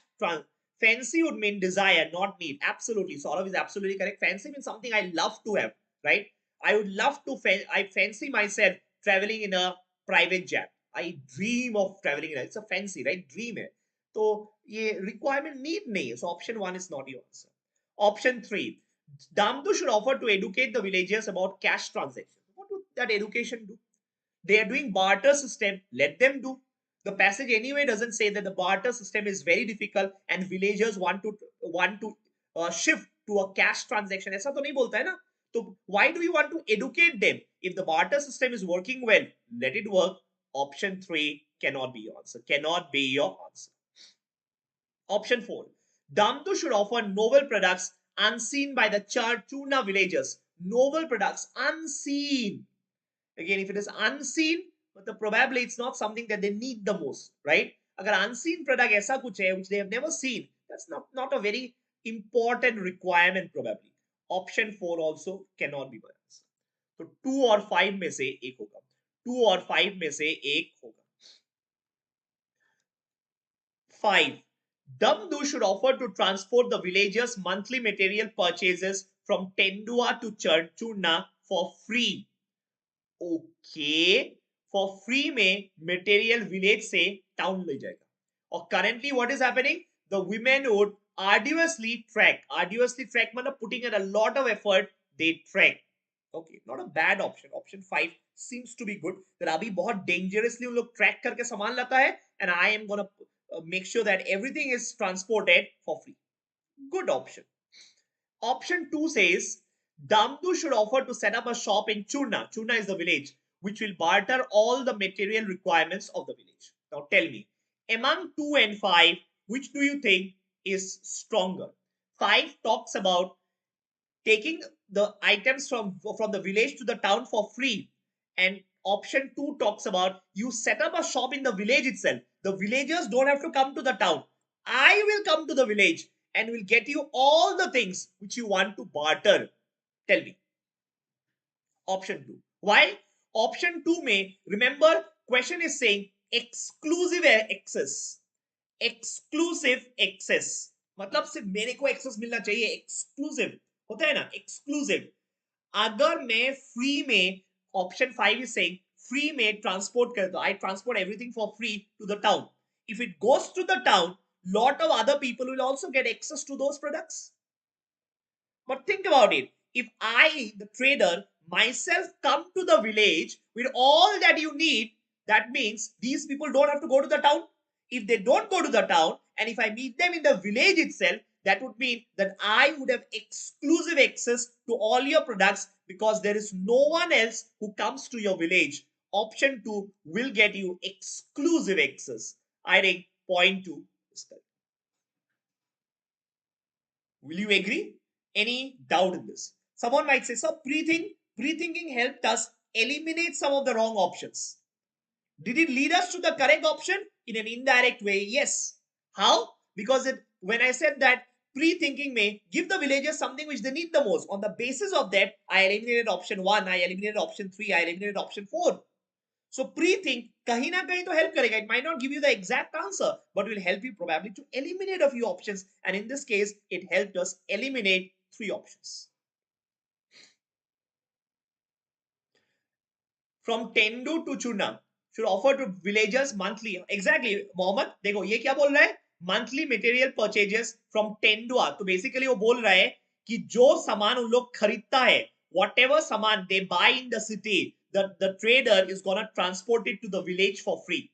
Speaker 1: fancy would mean desire, not need. Absolutely. Saurav is absolutely correct. Fancy means something I love to have, right? I would love to, I fancy myself traveling in a private jet. I dream of traveling in it. It's a fancy, right? Dream hai. So, ये requirement need nahi. So, option 1 is not your answer. Option 3. Damdu should offer to educate the villagers about cash transactions. What would that education do? They are doing barter system. Let them do. The passage anyway doesn't say that the barter system is very difficult and villagers want to shift to a cash transaction. ऐसा तो नहीं बोलता है ना. So why do you want to educate them? If the barter system is working well, let it work. Option 3 cannot be your answer. Cannot be your answer. Option 4. Damdu should offer novel products unseen by the Churna villagers. Novel products unseen. Again, if it is unseen, but probably it's not something that they need the most, right? Agar unseen product aisa kuch hai which they have never seen, that's not a very important requirement probably. Option 4 also cannot be my answer. So 2 or 5 में से एक होगा. 2 or 5 में से एक होगा. 5. Damdu should offer to transport the villagers' monthly material purchases from Tendua to Churna for free. Okay, for free में material village से town ले जाएगा. और currently what is happening? The women would arduously track मतलब putting in a lot of effort, they track. Okay, not a bad option. Option 5 seems to be good. that अभी बहुत dangerously उन लोग track करके सामान लाता है and I am gonna make sure that everything is transported for free. Good option. Option 2 says Damdu should offer to set up a shop in Churna. Churna is the village, which will barter all the material requirements of the village. Now tell me, among 2 and 5, which do you think is stronger? 5 talks about taking the items from the village to the town for free. And option 2 talks about you set up a shop in the village itself. The villagers don't have to come to the town. I will come to the village and will get you all the things which you want to barter. Tell me. Option 2. Why? Option 2 may, remember, question is saying exclusive access. Exclusive access मतलब सिर्फ मेरे को access मिलना चाहिए, exclusive होता है ना, exclusive. अगर मैं फ्री में, ऑप्शन 5 इज सेइंग फ्री में ट्रांसपोर्ट कर दो, I transport everything for free to the town, if it goes to the town, lot of other people will also get access to those products. But think about it. If I, the trader, myself come to the village with all that you need, that means these people don't have to go to the town. If they don't go to the town, and if I meet them in the village itself, that would mean that I would have exclusive access to all your products because there is no one else who comes to your village. Option 2 will get you exclusive access. I think point 2 is correct. Will you agree? Any doubt in this? Someone might say, so pre-thinking helped us eliminate some of the wrong options. Did it lead us to the correct option? In an indirect way, yes. How? Because when I said that pre-thinking may give the villagers something which they need the most. On the basis of that, I eliminated option 1, I eliminated option 3, I eliminated option 4. So pre-think kahin na kahin to help karega. It might not give you the exact answer, but will help you probably to eliminate a few options. And in this case, it helped us eliminate 3 options. From Tendu to Chuna should offer to villagers monthly. Exactly, Mohammed. देखो ये क्या बोल रहा है? Monthly material purchases from Tendua. तो basically वो बोल रहा है कि जो सामान उन लोग खरीदता है, whatever सामान they buy in the city, the trader is gonna transport it to the village for free.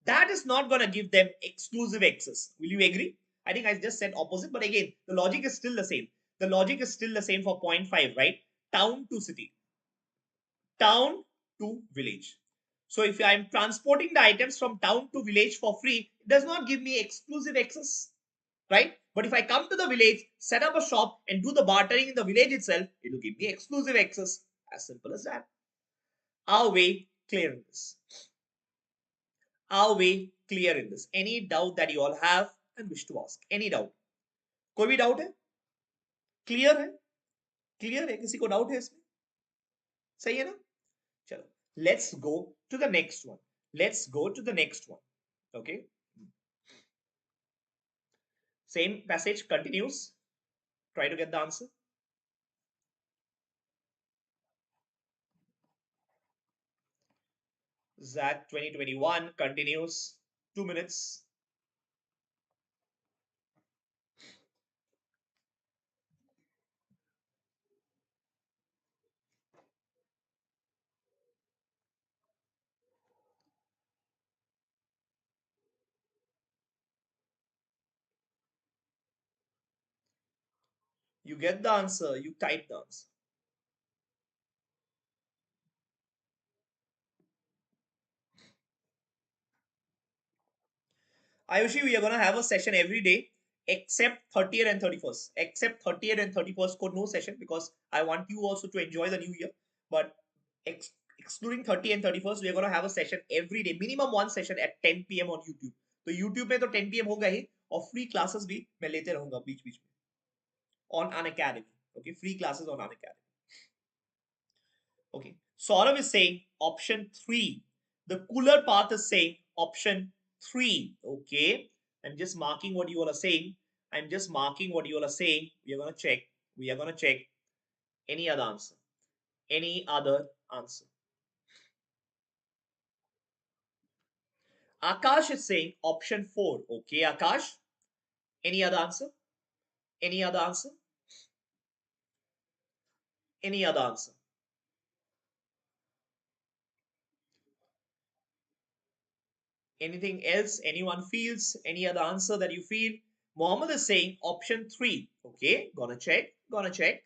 Speaker 1: That is not gonna give them exclusive access. Will you agree? I think I just said opposite, but again, the logic is still the same. The logic is still the same for point 5, right? Town to city. Town to village. So if I'm transporting the items from town to village for free, it does not give me exclusive access, right? But if I come to the village, set up a shop and do the bartering in the village itself, it will give me exclusive access. As simple as that. Are we clear in this? Are we clear in this? Any doubt that you all have and wish to ask? Any doubt? कोई भी doubt है? Clear है? Clear है? किसी को doubt है इसमें? सही है ना? चलो. Let's go to the next one. Let's go to the next one. Okay. Same passage continues. Try to get the answer. XAT 2021 continues. 2 minutes. You get the answer. You type the answer. Ayushi, we are going to have a session every day except 30th and 31st. Except 30th and 31st, को no session because I want you also to enjoy the new year. But excluding 30th and 31st, we are going to have a session every day. Minimum one session at 10 p.m. on YouTube. तो YouTube में तो 10 p.m. होगा ही और free classes भी मैं लेते रहूंगा बीच बीच में on Unacademy. Okay, free classes on Unacademy. Okay, Saurav is saying option 3. The cooler path is saying option 3. Okay, I'm just marking what you all are saying. I'm just marking what you all are saying. We are going to check. We are going to check any other answer. Any other answer. Akash is saying option 4. Okay, Akash. Any other answer? Any other answer? Any other answer? Anything else anyone feels? Any other answer that you feel? Mohammed is saying option 3. Okay, gonna check. Gonna check.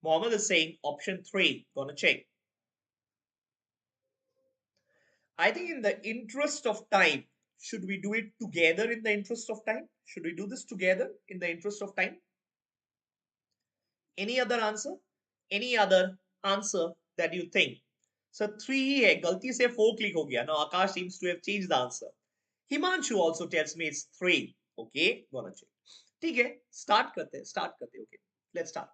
Speaker 1: Mohammed is saying option 3. Gonna check. I think in the interest of time, should we do it together in the interest of time? Should we do this together in the interest of time? Any other answer? Any other answer that you think? So 3 ही है, गलती से 4 click हो गया. Now Akash seems to have changed the answer. Himanshu also tells me it's 3. Okay, gonna check. ठीक है, start करते हैं. Okay, let's start.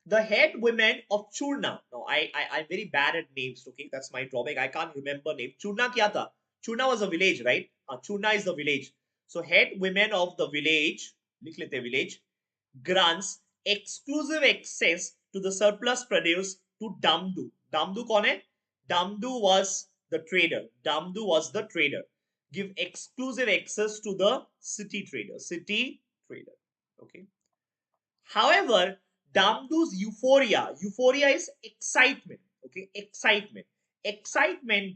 Speaker 1: The head women of Churna. No, I'm very bad at names. Okay, that's my drawback. I can't remember name. Churna kya tha? Churna was a village, right? Churna is the village. So head women of the village, लिख लेते village, grants exclusive access to the surplus produce to Damdu. Damdu कौन है? Damdu was the trader. Damdu was the trader. Give exclusive access to the city trader. City trader. Okay. However, Damdu's euphoria is excitement. Okay, excitement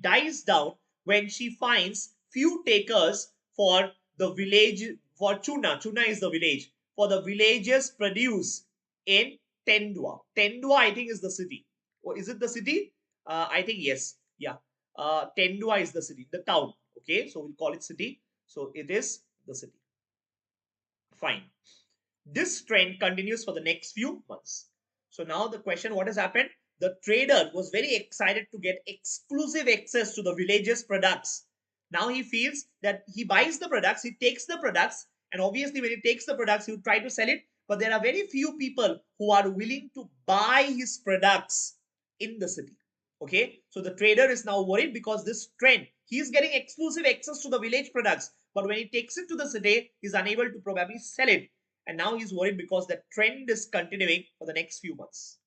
Speaker 1: dies down when she finds few takers for the village, for Chuna. Chuna is the village, for the villages produce in Tendua. Tendua, I think, is the city. Or is it the city? I think yes. Yeah. Tendua is the city, the town. Okay, so we'll call it city. So it is the city. Fine. This trend continues for the next few months. So now the question, what has happened? The trader was very excited to get exclusive access to the village's products. Now he feels that he buys the products, he takes the products, and obviously when he takes the products, he will try to sell it. But there are very few people who are willing to buy his products in the city. Okay, so the trader is now worried because this trend, he is getting exclusive access to the village products, but when he takes it to the city, he is unable to probably sell it. And now he's worried because the trend is continuing for the next few months.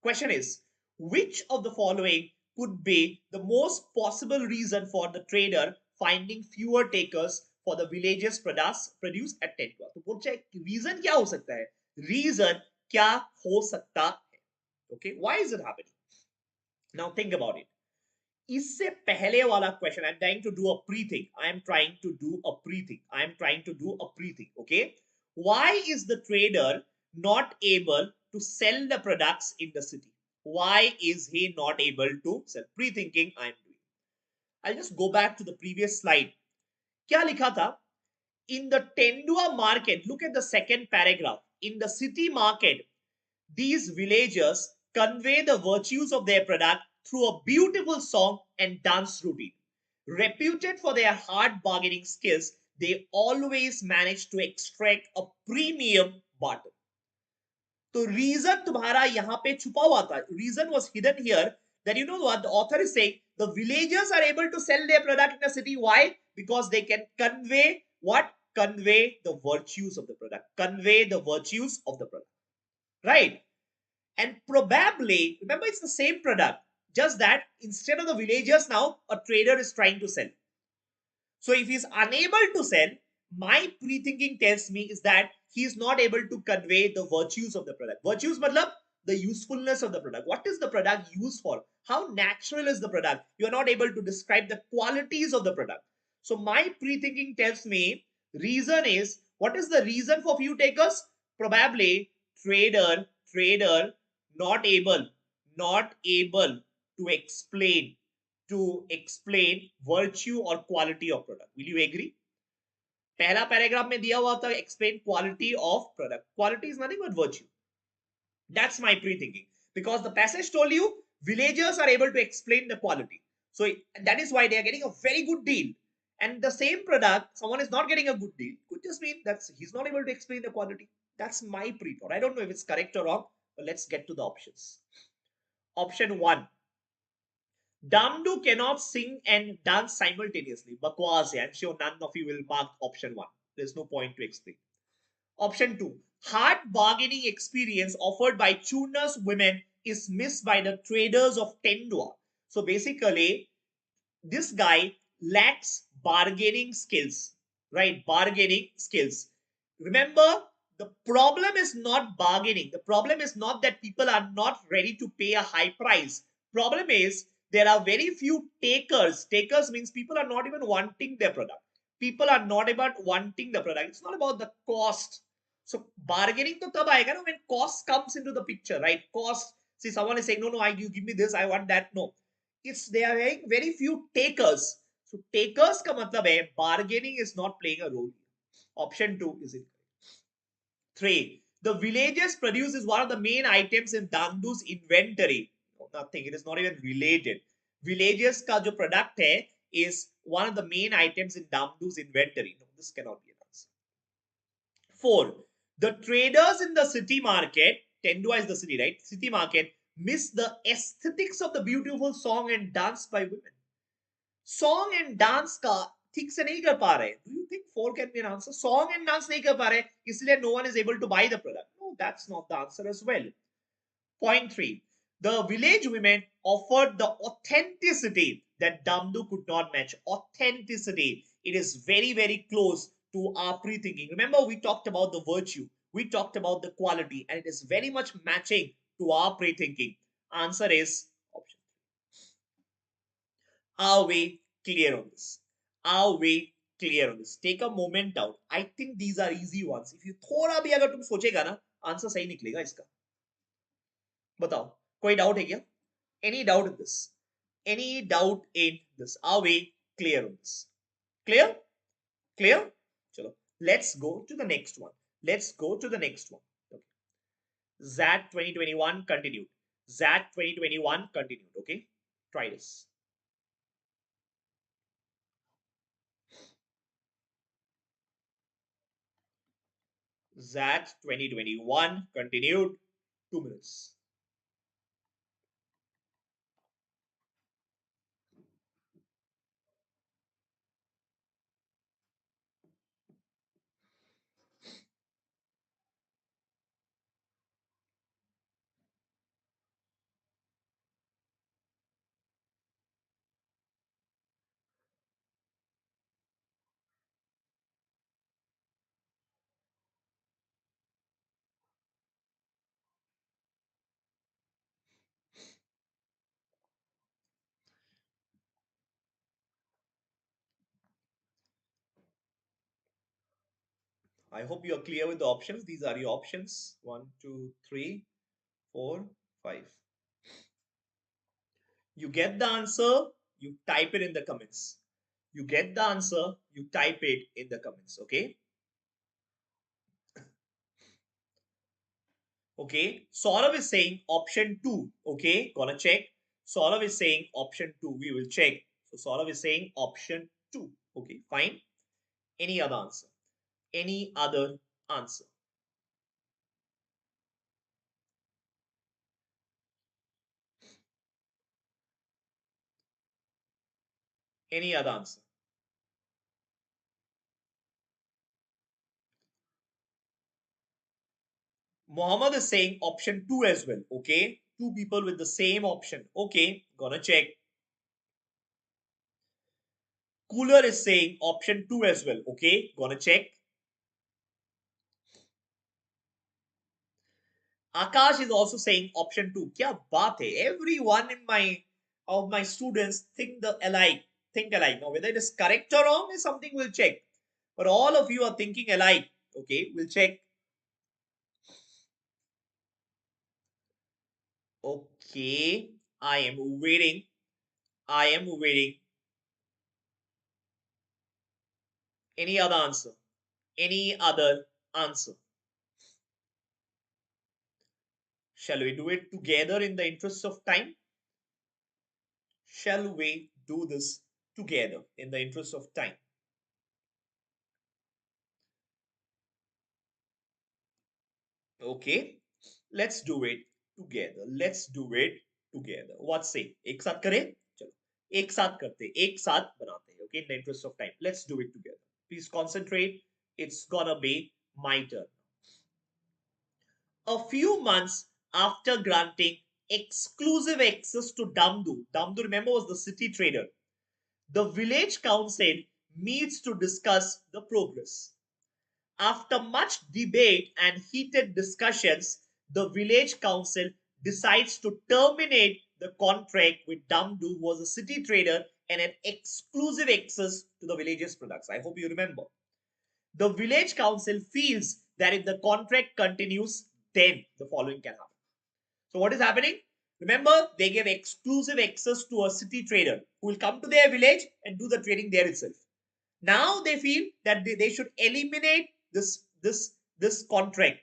Speaker 1: Question is, which of the following could be the most possible reason for the trader finding fewer takers for the village's produce at Tendua? तो पूछा reason क्या हो सकता है? Reason क्या हो सकता है? Okay, why is it happening? Now think about it. इससे पहले वाला question, I'm trying to do a pre-think. Okay, why is the trader not able to sell the products in the city? Why is he not able to sell? Pre-thinking I'm doing. I'll just go back to the previous slide. क्या लिखा था? In the Tendua market, look at the second paragraph. In the city market, these villagers convey the virtues of their product through a beautiful song and dance routine. Reputed for their hard bargaining skills, they always manage to extract a premium barter. तो reason तुम्हारा यहाँ पे छुपा हुआ था. Reason was hidden here. That you know what the author is saying, the villagers are able to sell their product in the city. Why? Because they can convey what? Convey the virtues of the product. Convey the virtues of the product. Right? And probably, remember, it's the same product, just that instead of the villagers now, a trader is trying to sell. So if he's unable to sell, my pre-thinking tells me is that he is not able to convey the virtues of the product. Virtues matlab the usefulness of the product. What is the product used for? How natural is the product? You are not able to describe the qualities of the product. So my pre-thinking tells me reason is, what is the reason for few takers? Probably trader not able to explain virtue or quality of product. Will you agree? पहला paragraph में दिया हुआ था explain quality of product. Quality is nothing but virtue. That's my pre-thinking, because the passage told you villagers are able to explain the quality. So that is why they are getting a very good deal. And the same product, someone is not getting a good deal, could just mean that he's not able to explain the quality. That's my pre-thought. I don't know if it's correct or wrong, but let's get to the options. Option 1. Damdu cannot sing and dance simultaneously. Bakwas. I'm sure none of you will mark option 1. There's no point to explain. Option 2. Hard bargaining experience offered by Chuna's women is missed by the traders of Tendua. So basically, this guy lacks bargaining skills, right? Bargaining skills. Remember, the problem is not bargaining. The problem is not that people are not ready to pay a high price. Problem is there are very few takers. Takers means people are not even wanting their product. People are not about wanting the product. It's not about the cost. So bargaining to tab aayega na when cost comes into the picture, right? Cost. See, someone is saying, no, you give me this, I want that. No, it's they are very few takers. So takers ka matlab hai bargaining is not playing a role. Option 2 is it. 3. The village's produce is one of the main items in Damdu's inventory. Nothing. It is not even related. Villages ka jo product hai is one of the main items in Damdu's inventory. No, this cannot be an answer. 4. The traders in the city market, Tendua is the city, right? City market, miss the aesthetics of the beautiful song and dance by women. Song and dance का ठीक से नहीं कर पा रहे. Do you think 4 can be an answer? Song and dance नहीं कर पा रहे, इसलिए no one is able to buy the product. No, that's not the answer as well. Point 3. The village women offered the authenticity that Damdu could not match. Authenticity. It is very, very close to our pre-thinking. Remember, we talked about the virtue. We talked about the quality, and it is very much matching to our pre-thinking. Answer is option. Are we clear on this? Are we clear on this? Take a moment out. I think these are easy ones. If you थोड़ा भी अगर तुम सोचेगा ना, answer सही निकलेगा इसका. बताओ, कोई डाउट है क्या? Any doubt in this? Any doubt in this? Are we clear on this? Clear? Clear? Chalo. Let's go to the next one. Let's go to the next one. Okay. XAT 2021 continued. XAT 2021 continued. Okay. Try this. XAT 2021 continued. 2 minutes. I hope you are clear with the options. These are your options. 1, 2, 3, 4, 5. You get the answer, you type it in the comments. You get the answer, you type it in the comments. Okay. Okay. Saurav is saying option 2. Okay. Gonna check. Saurav is saying option 2. We will check. So Saurav is saying option 2. Okay. Fine. Any other answer? Any other answer? Any other answer? Mohammed is saying option 2 as well. Okay. Two people with the same option. Okay. Gonna check. Cooler is saying option 2 as well. Okay. Gonna check. Akash is also saying option 2. Kya baat hai? Everyone in my students think alike. Think alike. Now, whether it is correct or wrong is something we'll check. But all of you are thinking alike. Okay. We'll check. Okay. I am waiting. I am waiting. Any other answer? Any other answer? Shall we do it together in the interest of time? Shall we do this together in the interest of time? Okay, let's do it together. Let's do it together. What say? एक साथ करें? चलो, एक साथ करते हैं, एक साथ बनाते हैं. Okay, in the interest of time, let's do it together. Please concentrate. It's gonna be my turn. A few months after granting exclusive access to Damdu, Damdu, remember, was the city trader. The village council meets to discuss the progress. After much debate and heated discussions, the village council decides to terminate the contract with Damdu, who was a city trader and had exclusive access to the village's products. I hope you remember. The village council feels that if the contract continues, then the following can happen. So what is happening? Remember, they gave exclusive access to a city trader who will come to their village and do the trading there itself. Now they feel that they should eliminate this contract.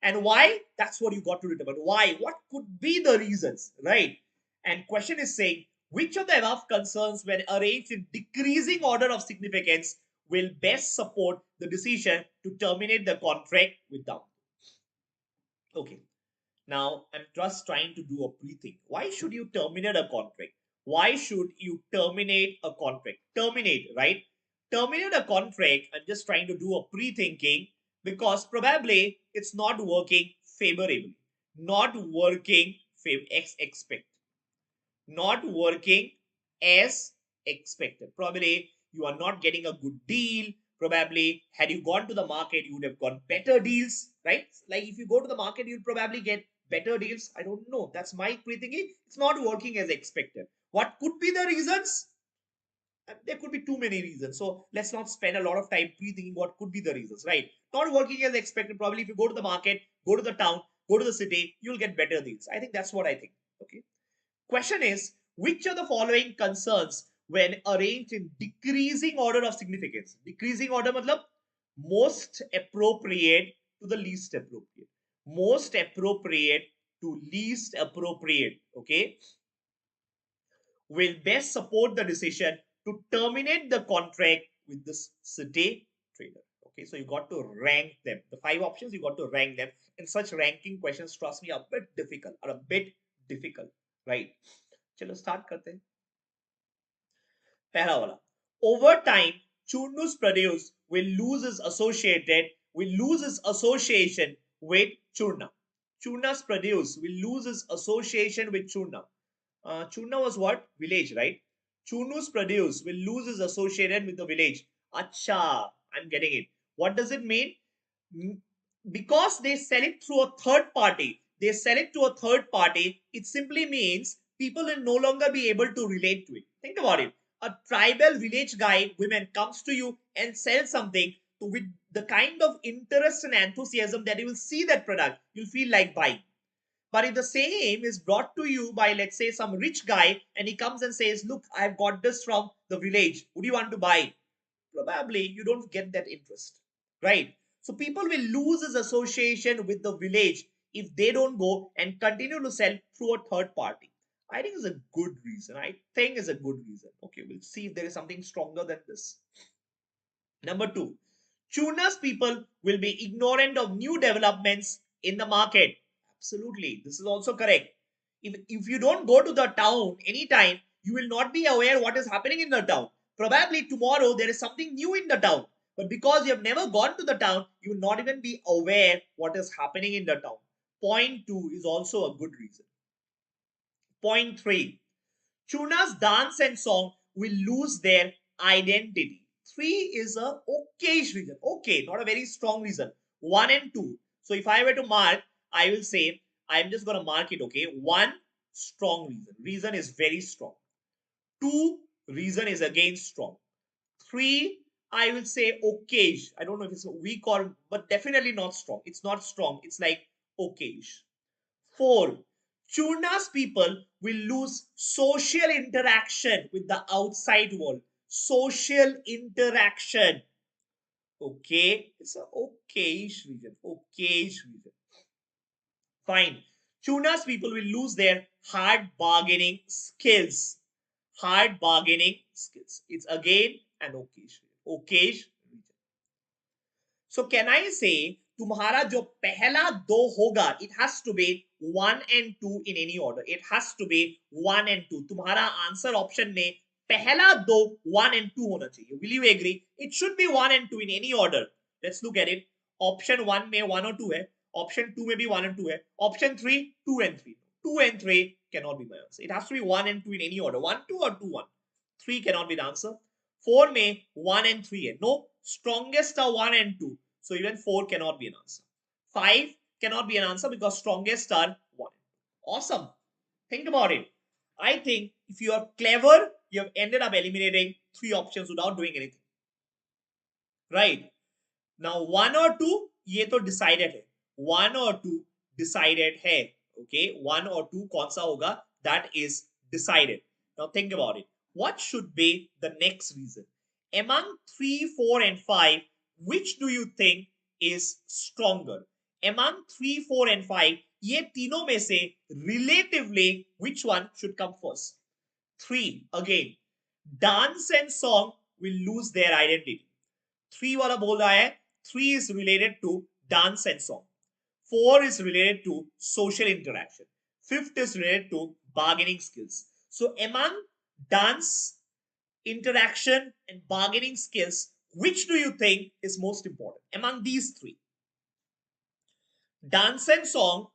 Speaker 1: And why? That's what you got to determine. Why? What could be the reasons, right? And question is saying, which of the above concerns when arranged in decreasing order of significance will best support the decision to terminate the contract with them? Okay. Now, I'm just trying to do a pre-think. Why should you terminate a contract? Why should you terminate a contract? Terminate, right? Terminate a contract. I'm just trying to do a pre-thinking because probably it's not working favorably. Not working expect. Not working as expected. Probably you are not getting a good deal. Probably had you gone to the market, you would have got better deals, right? Like if you go to the market, you'll probably get better deals. I don't know. That's my pre-thinking. It's not working as expected. What could be the reasons? There could be too many reasons. So let's not spend a lot of time pre-thinking what could be the reasons, right? Not working as expected. Probably if you go to the market, go to the town, go to the city, you'll get better deals. I think that's what I think. Okay. Question is, which of the following concerns when arranged in decreasing order of significance? Decreasing order matlab most appropriate to the least appropriate. Most appropriate to least appropriate. Okay. Will best support the decision to terminate the contract with this city trader. Okay, so you got to rank them. The 5 options, you got to rank them. And such ranking questions, trust me, are a bit difficult. Right? चलो start करते हैं. पहला वाला. Over time, Churnu's produce will lose its association with Churna. Churna's produce will lose its association with Churna. Churna was what? Village, right? Churnu's produce will lose its association with the village. Acha, I'm getting it. What does it mean? Because they sell it through a third party, it simply means people will no longer be able to relate to it. Think about it. A tribal village guy, women comes to you and sells something with the kind of interest and enthusiasm that you will see that product, you'll feel like buying. But if the same is brought to you by, let's say, some rich guy and he comes and says, look, I've got this from the village. Would you want to buy? Probably you don't get that interest, right? So people will lose his association with the village if they don't go and continue to sell through a third party. I think it's a good reason. Okay, we'll see if there is something stronger than this. Number 2, Chuna's people will be ignorant of new developments in the market. Absolutely, this is also correct. If you don't go to the town anytime, you will not be aware what is happening in the town. Probably tomorrow there is something new in the town. But because you have never gone to the town, you will not even be aware what is happening in the town. Point 2 is also a good reason. Point 3, Chuna's dance and song will lose their identity. 3 is a okayish reason. Okay, not a very strong reason. 1 and 2. So if I were to mark, I will say, I'm just going to mark it, okay? 1, strong reason. Reason is very strong. 2, reason is again strong. 3, I will say okayish. I don't know if it's weak or, but definitely not strong. It's not strong. It's like okayish. 4, Churna's people will lose social interaction with the outside world. Social interaction. Okay, it's a okayish region. Okayish region. Fine. Churna's people will lose their hard bargaining skills. Hard bargaining skills. It's again an okayish. Okayish region. So can I say तुम्हारा जो पहला 2 होगा, it has to be 1 and 2 in any order. It has to be 1 and 2. तुम्हारा answer option में पहला 2 1 and 2 होना चाहिए. Will you agree? It should be 1 and 2 in any order. Let's look at it. Option 1 में 1 और 2 है. Option 2 में भी 1 and 2 है. Option 3 2 and 3. 2 and 3 cannot be my answer. It has to be 1 and 2 in any order. 1 2 or 2 1. 3 cannot be the answer. 4 में 1 and 3 है. No, strongest are 1 and 2. So even 4 cannot be an answer. 5 cannot be an answer because strongest are 1. Awesome. Think about it. I think if you are clever, you have ended up eliminating 3 options without doing anything. Right. Now 1 or 2, ये तो decided है. 1 or 2 decided है. Okay. 1 or 2 कौन सा होगा? That is decided. Now think about it. What should be the next reason? Among 3, 4 and 5, which do you think is stronger? among 3, 4 and 5, ये तीनों में से relatively which one should come first? 3 again, dance and song will lose their identity. 3 वाला बोल रहा है 3 is related to dance and song. 4 is related to social interaction. 5th is related to bargaining skills. So among dance, interaction, and bargaining skills, which do you think is most important among these three? Dance and song,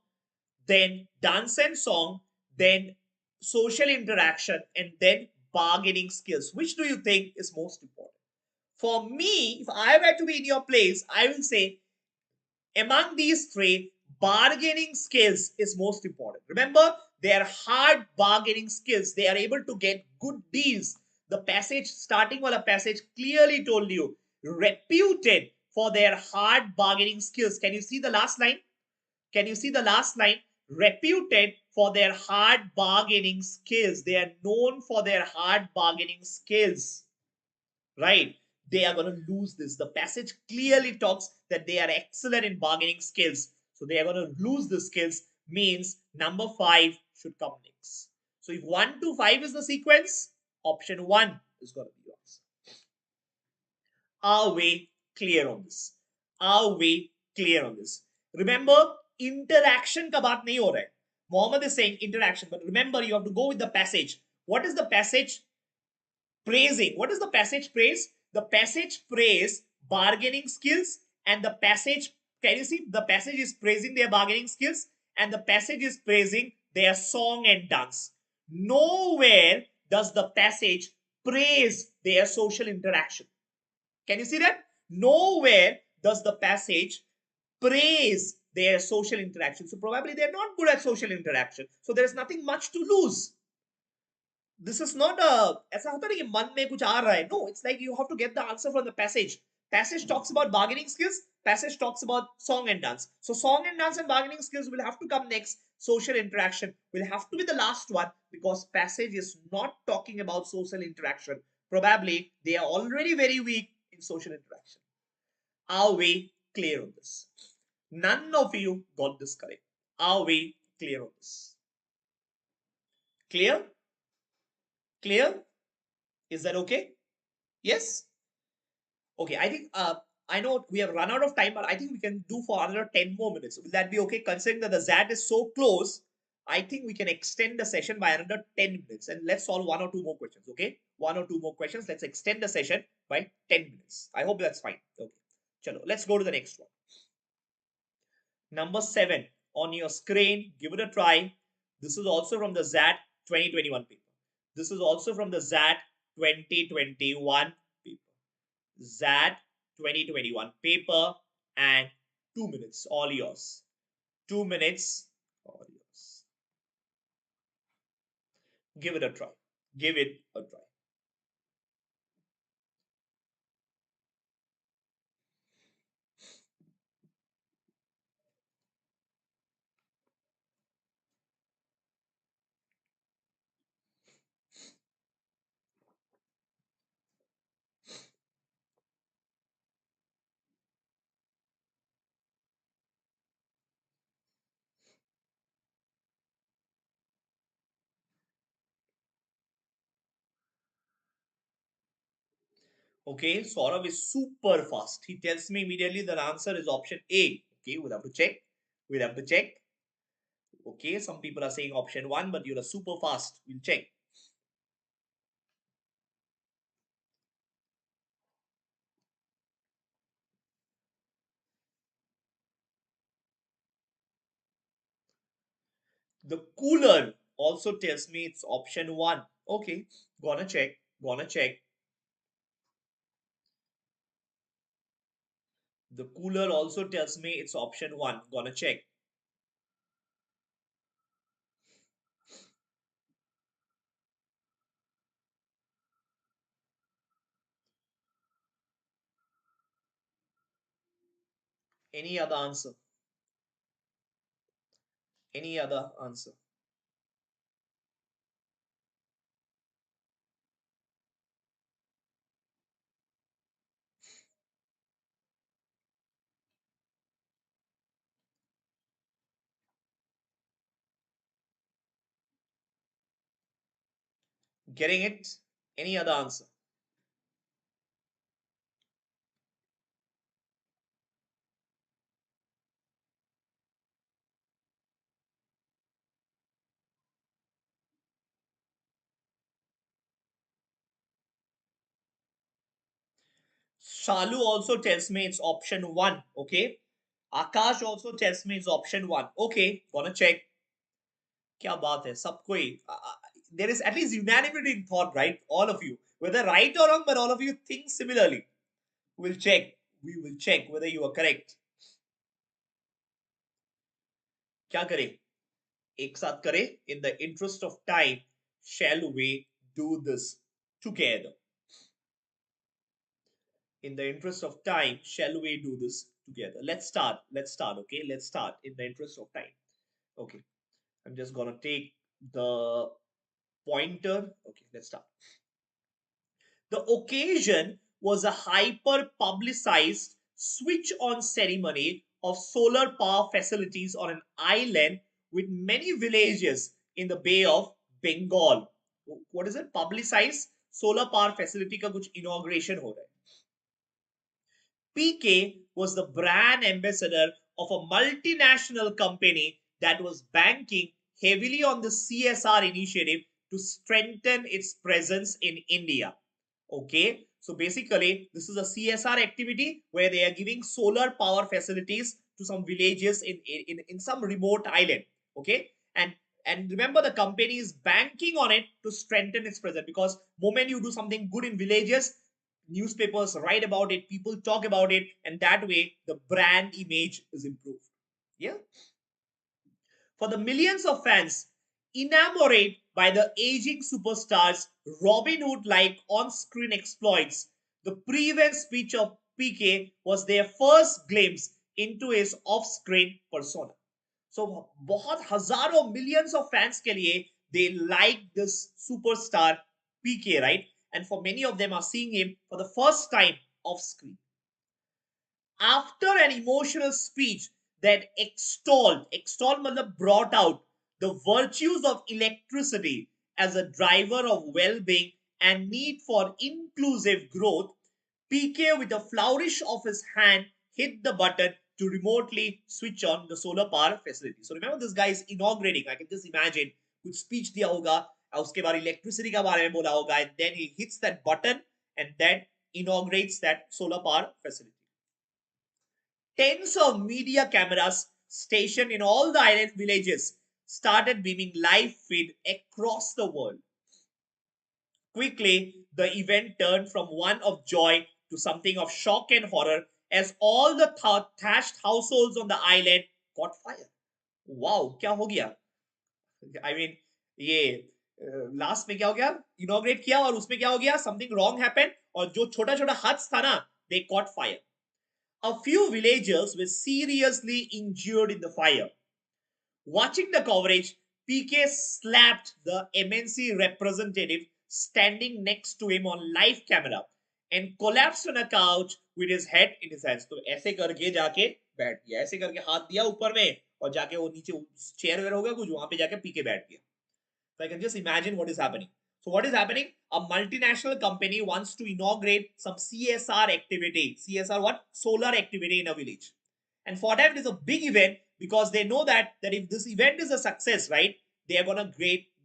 Speaker 1: then dance and song, then social interaction, and then bargaining skills. Which do you think is most important? For me, if I were to be in your place, I will say among these three, bargaining skills is most important. Remember, they are hard bargaining skills. They are able to get good deals. The passage, starting wala passage clearly told you, reputed for their hard bargaining skills. Can you see the last line? Can you see the last line? Reputed for their hard bargaining skills. They are known for their hard bargaining skills, right? They are going to lose this. The passage clearly talks that they are excellent in bargaining skills. So they are going to lose the skills, means number 5 should come next. So if 1 to 5 is the sequence, option 1 is going to be yours. Are we clear on this? Are we clear on this? Remember, interaction ka baat nahi ho raha hai. Mohammed is saying interaction, but remember, you have to go with the passage. What is the passage praising? What is the passage praise? The passage praise bargaining skills, and the passage, can you see, the passage is praising their bargaining skills, and the passage is praising their song and dance. Nowhere does the passage praise their social interaction. Can you see that? Nowhere does the passage praise their social interaction. So probably they're not good at social interaction. So there is nothing much to lose. This is not a ऐसा होता नहीं कि मन में कुछ आ रहा है. No, it's like you have to get the answer from the passage. Passage talks about bargaining skills. Passage talks about song and dance. So song and dance and bargaining skills will have to come next. Social interaction will have to be the last one, because passage is not talking about social interaction. Probably they are already very weak in social interaction. Are we clear on this? None of you got this correct. Are we clear on this? Clear? Clear? Is that okay? Yes? Okay, I think I know we have run out of time, but I think we can do for another 10 more minutes. Will that be okay? Considering that the XAT is so close, I think we can extend the session by another 10 minutes, and let's solve one or two more questions. Okay, one or two more questions. Let's extend the session by 10 minutes. I hope that's fine. Okay, chalo, let's go to the next one. Number 7 on your screen. Give it a try. This is also from the XAT 2021 paper. This is also from the XAT 2021 paper. XAT 2021 paper, and 2 minutes, all yours. 2 minutes, all yours. Give it a try. Give it a try. Okay, Saurav is super fast. He tells me immediately the answer is option A. Okay, we'll have to check. We'll have to check. Okay, some people are saying option 1, but you're super fast. We'll check. The cooler also tells me it's option 1. Okay, gonna check. Gonna check. The cooler also tells me it's option 1. Gonna check. Any other answer? Any other answer? Getting it? Any other answer? Shalu also tells me it's option one. Okay. Akash also tells me it's option one. Okay, gonna check. क्या बात है सबको ही there is at least unanimity in thought, right? All of you, whether right or wrong, but all of you think similarly. We'll check. We will check whether you are correct. क्या करें? एक साथ करें? In the interest of time, shall we do this together? In the interest of time, shall we do this together? Let's start. Let's start. Okay, let's start in the interest of time. Okay, I'm just gonna take the pointer. Okay, let's start. The occasion was a hyper publicized switch on ceremony of solar power facilities on an island with many villages in the Bay of Bengal. What is it? Publicized solar power facility का कुछ inauguration हो रहा है. PK was the brand ambassador of a multinational company that was banking heavily on the CSR initiative to strengthen its presence in India. Okay, so basically, this is a CSR activity where they are giving solar power facilities to some villages in some remote island. Okay, and remember, the company is banking on it to strengthen its presence, because moment you do something good in villages, newspapers write about it, people talk about it, and that way the brand image is improved. Yeah, for the millions of fans enamored by the aging superstars Robin Hood like on screen exploits, the pre event speech of PK was their first glimpse into his off screen persona. So, बहुत हजारों millions of fans के लिए they like this superstar PK, right? And for many of them are seeing him for the first time off screen. After an emotional speech that extolled matlab brought out the virtues of electricity as a driver of well-being and need for inclusive growth, PK with a flourish of his hand hit the button to remotely switch on the solar power facility. So remember, this guy is inaugurating. I can just imagine कुछ speech दिया होगा और उसके बाद electricity का बारे में बोला होगा, and then he hits that button and then inaugurates that solar power facility. Tens of media cameras stationed in all the island villages started beaming live feed across the world. Quickly, the event turned from one of joy to something of shock and horror as all the thatched households on the island caught fire. Wow, क्या हो गया? I mean, ये last में क्या हो गया? Inaugurate किया और उसमें क्या हो गया? Something wrong happened और जो छोटा छोटा huts था ना, they caught fire. A few villagers were seriously injured in the fire. Watching the coverage, PK slapped the MNC representative standing next to him on live camera and collapsed on a couch with his head in his hands. तो ऐसे करके जाके बैठ गया, ऐसे करके हाथ दिया ऊपर में और जाके वो नीचे चेयर वेयर होगा कुछ, वहां पे जाके पीके बैठ गया. So I can just imagine what is happening. So what is happening? A multinational company wants to inaugurate some CSR activity. CSR what? Solar activity in a village. And for them, it is a big event because they know that if this event is a success, right, they are gonna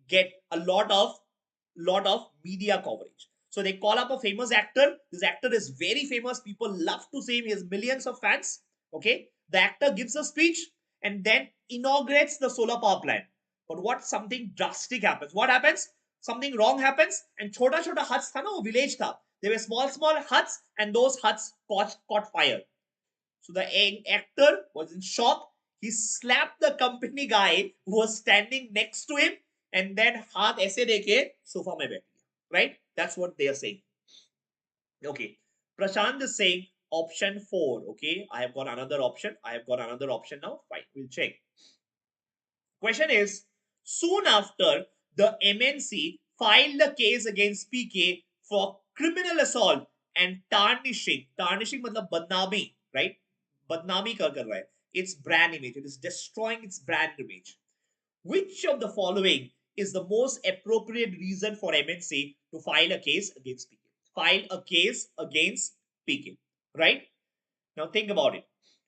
Speaker 1: get a lot of media coverage. So they call up a famous actor. This actor is very famous. People love to see him. He has millions of fans. Okay. The actor gives a speech and then inaugurates the solar power plant. But what something drastic happens? What happens? Something wrong happens, and chota chota huts tha na, wo village tha. There were small huts, and those huts caught fire. So the actor was in shock. He slapped the company guy who was standing next to him, and then हाथ ऐसे देके sofa में बैठ गया. Right? That's what they are saying. Okay. Prashant is saying option 4. Okay. I have got another option. Now. Fine. We'll check. Question is, soon after, the MNC filed a case against PK for criminal assault and tarnishing. Tarnishing matlab badnami, right? Badnami kar raha hai. Its brand image. It is destroying its brand image. Which of the following is the most appropriate reason for MNC to file a case against PK. File a case against PK, right? Now think about it.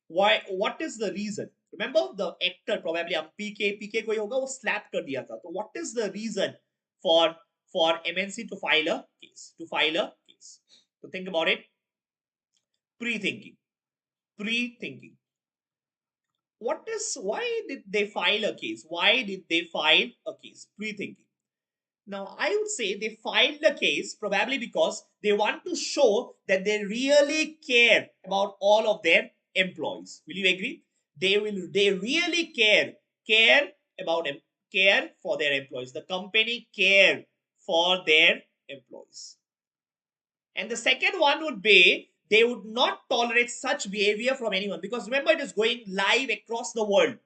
Speaker 1: Why? What is the reason? Remember the actor probably अब PK कोई होगा वो slap कर दिया था. So what is the reason for MNC to file a case? To file a case. So think about it. Pre-thinking. Pre-thinking. Why did they file a case? Why did they file a case? Pre-thinking. Now, I would say they filed the case probably because they want to show that they really care about all of their employees. Will you agree? They really care about them, care for their employees. The company care for their employees. And the second one would be they would not tolerate such behavior from anyone because remember it is going live across the world.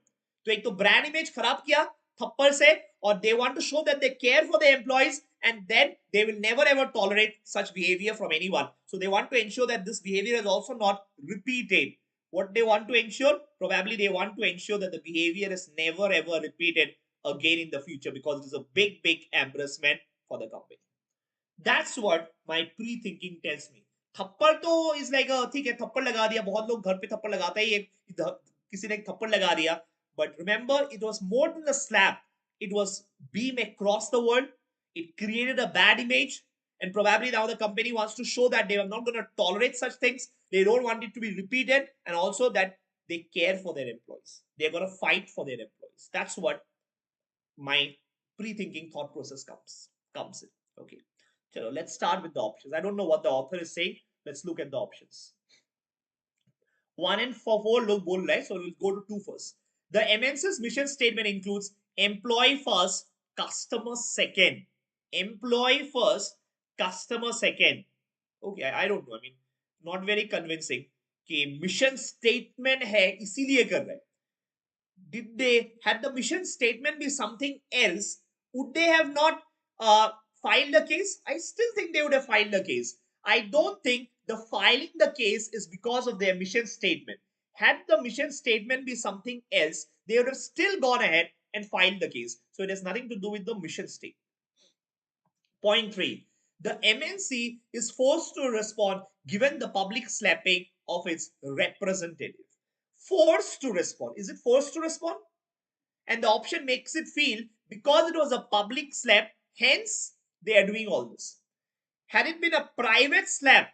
Speaker 1: तो एक तो brand image खराब किया थप्पड़ से और they want to show that they care for their employees and then they will never ever tolerate such behavior from anyone. So they want to ensure that this behavior is also not repeated. What they want to ensure? Probably they want to ensure that the behavior is never ever repeated again in the future because it is a big embarrassment for the company. That's what my pre-thinking tells me. थप्पड़ तो is like ठीक है थप्पड़ लगा दिया बहुत लोग घर पे थप्पड़ लगाते ही किसी ने थप्पड़ लगा दिया but remember it was more than a slap. It was beam across the world. It created a bad image and probably now the company wants to show that they are not going to tolerate such things. They don't want it to be repeated and also that they care for their employees. They're going to fight for their employees. That's what my pre-thinking thought process comes in. Okay. So let's start with the options. I don't know what the author is saying. Let's look at the options. 1 and 4 look bold, right? So we'll go to 2 first. The MNC's mission statement includes employee first, customer second. Employee first, customer second. Okay, I don't know. I mean, not very convincing. कि mission statement है इसीलिए कर रहे हैं. Did they had the mission statement be something else? Would they have not filed the case? I still think they would have filed the case. I don't think the filing the case is because of their mission statement. Had the mission statement be something else, they would have still gone ahead and filed the case. So it has nothing to do with the mission statement. Point 3. The MNC is forced to respond given the public slapping of its representative. Forced to respond. Is it forced to respond? And the option makes it feel because it was a public slap, hence they are doing all this. Had it been a private slap,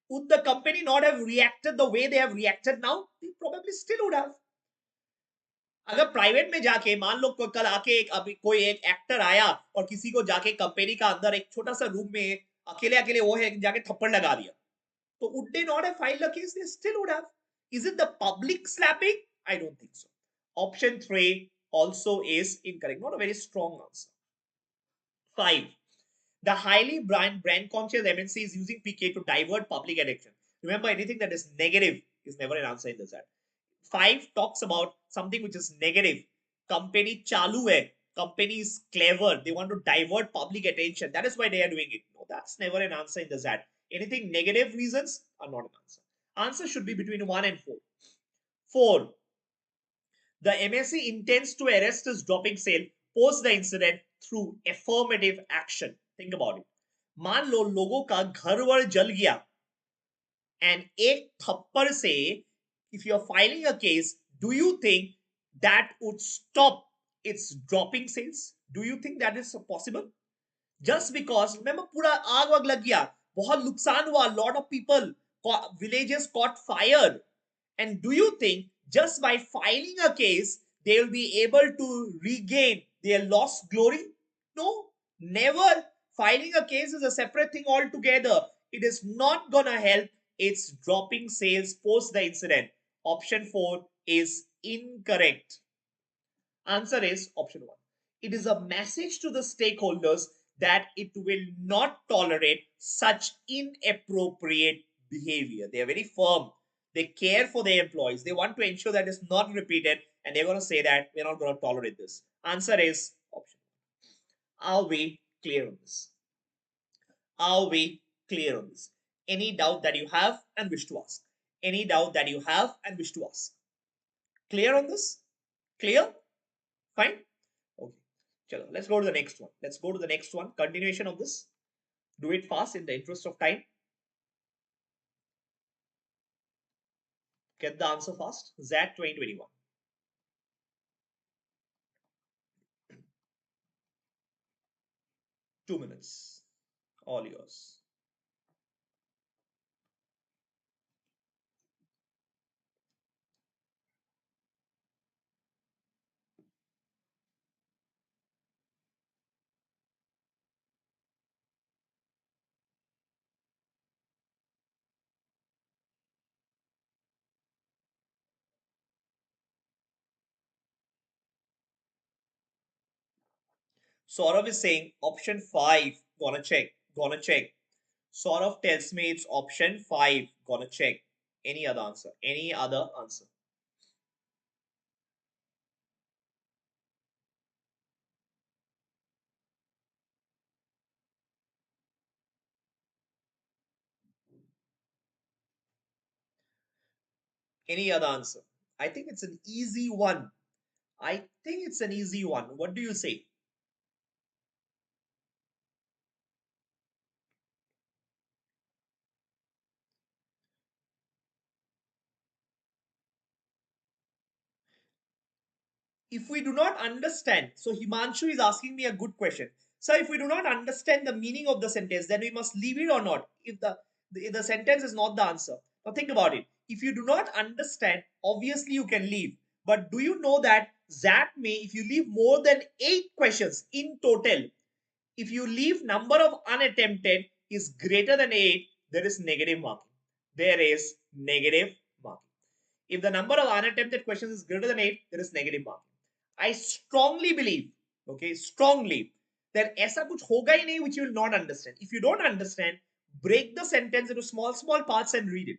Speaker 1: would the company not have reacted the way they have reacted now? They probably still would have. अगर private में जाके मान लो कल आके अभी कोई एक actor आया और किसी को जाके कंपनी का अंदर एक छोटा सा रूम में अकेले अकेले वो है जाके थप्पड़ लगा दिया तो would they not have filed a case? They still would have. Is it the public slapping? I don't think so. Option 3 also is incorrect. Not a very strong answer. 5. The highly brand conscious MNC is using PK to divert public attention. Remember, anything that is negative is never an answer in the set. 5 talks about something which is negative. Company chalu hai. Company is clever. They want to divert public attention. That is why they are doing it. No, that's never an answer in the ZAT. Anything negative reasons are not an answer. Answer should be between 1 and 4. 4. The MSC intends to arrest his dropping sale post the incident through affirmative action. Think about it. मान लो लोगों का घर वर जल गया and एक थप्पड़ से if you are filing a case, do you think that would stop its dropping sales? Do you think that is possible? Just because remember पूरा आग वाग लग गया बहुत नुकसान हुआ lot of people villages caught fire and do you think just by filing a case they will be able to regain their lost glory? No, never. Filing a case is a separate thing altogether. It is not gonna help its dropping sales post the incident. Option 4 is incorrect. Answer is option 1. It is a message to the stakeholders that it will not tolerate such inappropriate behavior. They are very firm. They care for their employees. They want to ensure that it's not repeated and they're going to say that we're not going to tolerate this. Answer is option 1. Are we clear on this? Are we clear on this? Any doubt that you have and wish to ask? Any doubt that you have and wish to ask? Clear on this? Clear? Fine? Okay. Chalo, let's go to the next one. Let's go to the next one. Continuation of this. Do it fast in the interest of time. Get the answer fast. XAT 2021. 2 minutes. All yours. Saurav is saying option 5. Gonna check. Gonna check. Saurav tells me it's option 5. Gonna check. Any other answer? Any other answer? Any other answer? I think it's an easy one. I think it's an easy one. What do you say? If we do not understand, so Himanshu is asking me a good question. So if we do not understand the meaning of the sentence, then we must leave it or not. If the sentence is not the answer. Now think about it. If you do not understand, obviously you can leave. But do you know that that may, if you leave more than 8 questions in total, if you leave number of unattempted is greater than 8, there is negative marking. There is negative marking. If the number of unattempted questions is greater than 8, there is negative marking. I strongly believe, okay, strongly, that ऐसा कुछ होगा ही नहीं which you will not understand. If you don't understand, break the sentence into small, small parts and read it.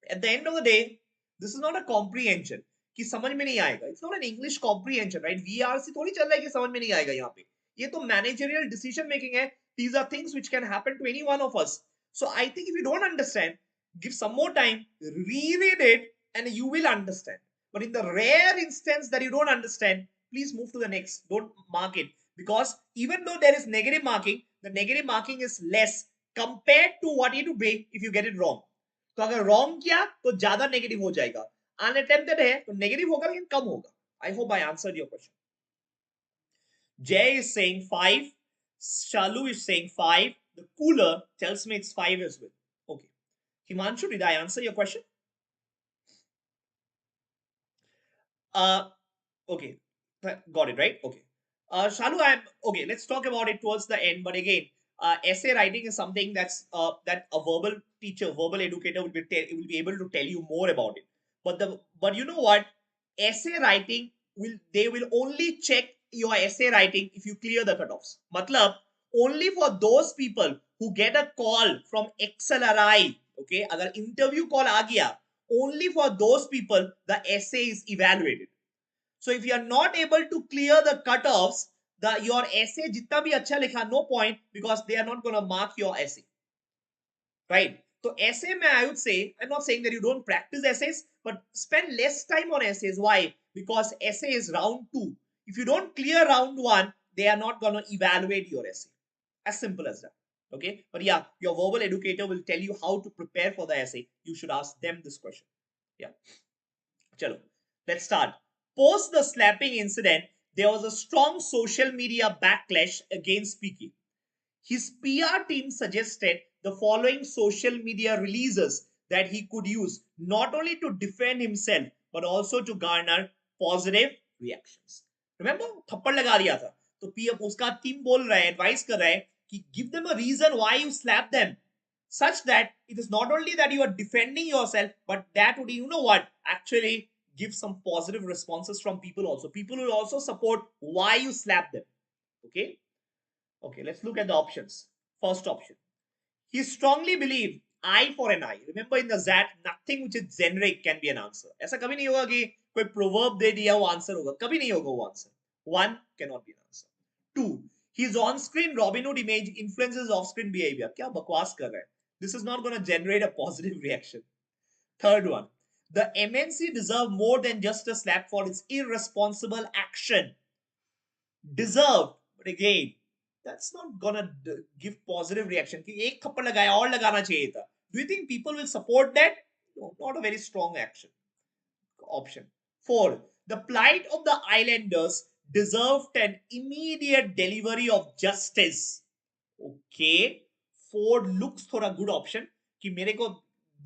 Speaker 1: At the end of the day, this is not a comprehension कि समझ में नहीं आएगा. It's not an English comprehension, right? VRC थोड़ी चल रहा है कि समझ में नहीं आएगा यहाँ पे. ये तो managerial decision making है. These are things which can happen to any one of us. So I think if you don't understand, give some more time, reread it, and you will understand. But in the rare instance that you don't understand, please move to the next. Don't mark it. Because even though there is negative marking, the negative marking is less compared to what you do be if you get it wrong. तो अगर wrong किया तो ज्यादा negative हो जाएगा. Unattempted है तो negative होगा लेकिन कम होगा. I hope I answered your question. Jay is saying 5. Shalu is saying 5. The cooler tells me it's 5 as well. Okay. Himanshu, did I answer your question? Uh, okay. Got it, right? Okay. Shalu, I'm okay. Let's talk about it towards the end. But again, essay writing is something that a verbal teacher, verbal educator will be able to tell you more about it. But you know what? Essay writing they will only check your essay writing if you clear the cutoffs. Matlab, only for those people who get a call from XLRI, okay, agar interview call aa gaya, only for those people the essay is evaluated. So if you are not able to clear the cutoffs, your essay jitna bhi acha likha, no point, because they are not going to mark your essay, right? So essay mein I would say, I'm not saying that you don't practice essays, but spend less time on essays. Why? Because essay is round 2. If you don't clear round 1, they are not going to evaluate your essay. As simple as that. Okay. But yeah, your verbal educator will tell you how to prepare for the essay. You should ask them this question. Yeah. Chalo, let's start. Post the slapping incident, there was a strong social media backlash against speaking. His PR team suggested the following social media releases that he could use not only to defend himself but also to garner positive reactions. Remember, थप्पड़ लगा दिया था. तो PM उसका team बोल रहा है, advice कर रहा है कि give them a reason why you slap them, such that it is not only that you are defending yourself, but that would, you know what, actually give some positive responses from people also. People will also support why you slap them. Okay. Okay, let's look at the options. First option. He strongly believed eye for an eye. Remember in the ZAT, nothing which is generic can be an answer. ऐसा कभी नहीं होगा कि कोई proverb दे दिया वो answer होगा. कभी नहीं होगा वो answer. One cannot be an answer. Two, his on-screen Robin Hood image influences off-screen behavior. क्या बकवास कर रहा है? This is not going to generate a positive reaction. Third one, the MNC deserve more than just a slap for its irresponsible action. deserved. But again, that's not gonna give positive reaction. कि एक थप्पड़ लगाया और लगाना चाहिए था. Do you think people will support that? No, not a very strong option. 4. The plight of the islanders deserved an immediate delivery of justice. Okay. 4 looks थोड़ा good option कि मेरे को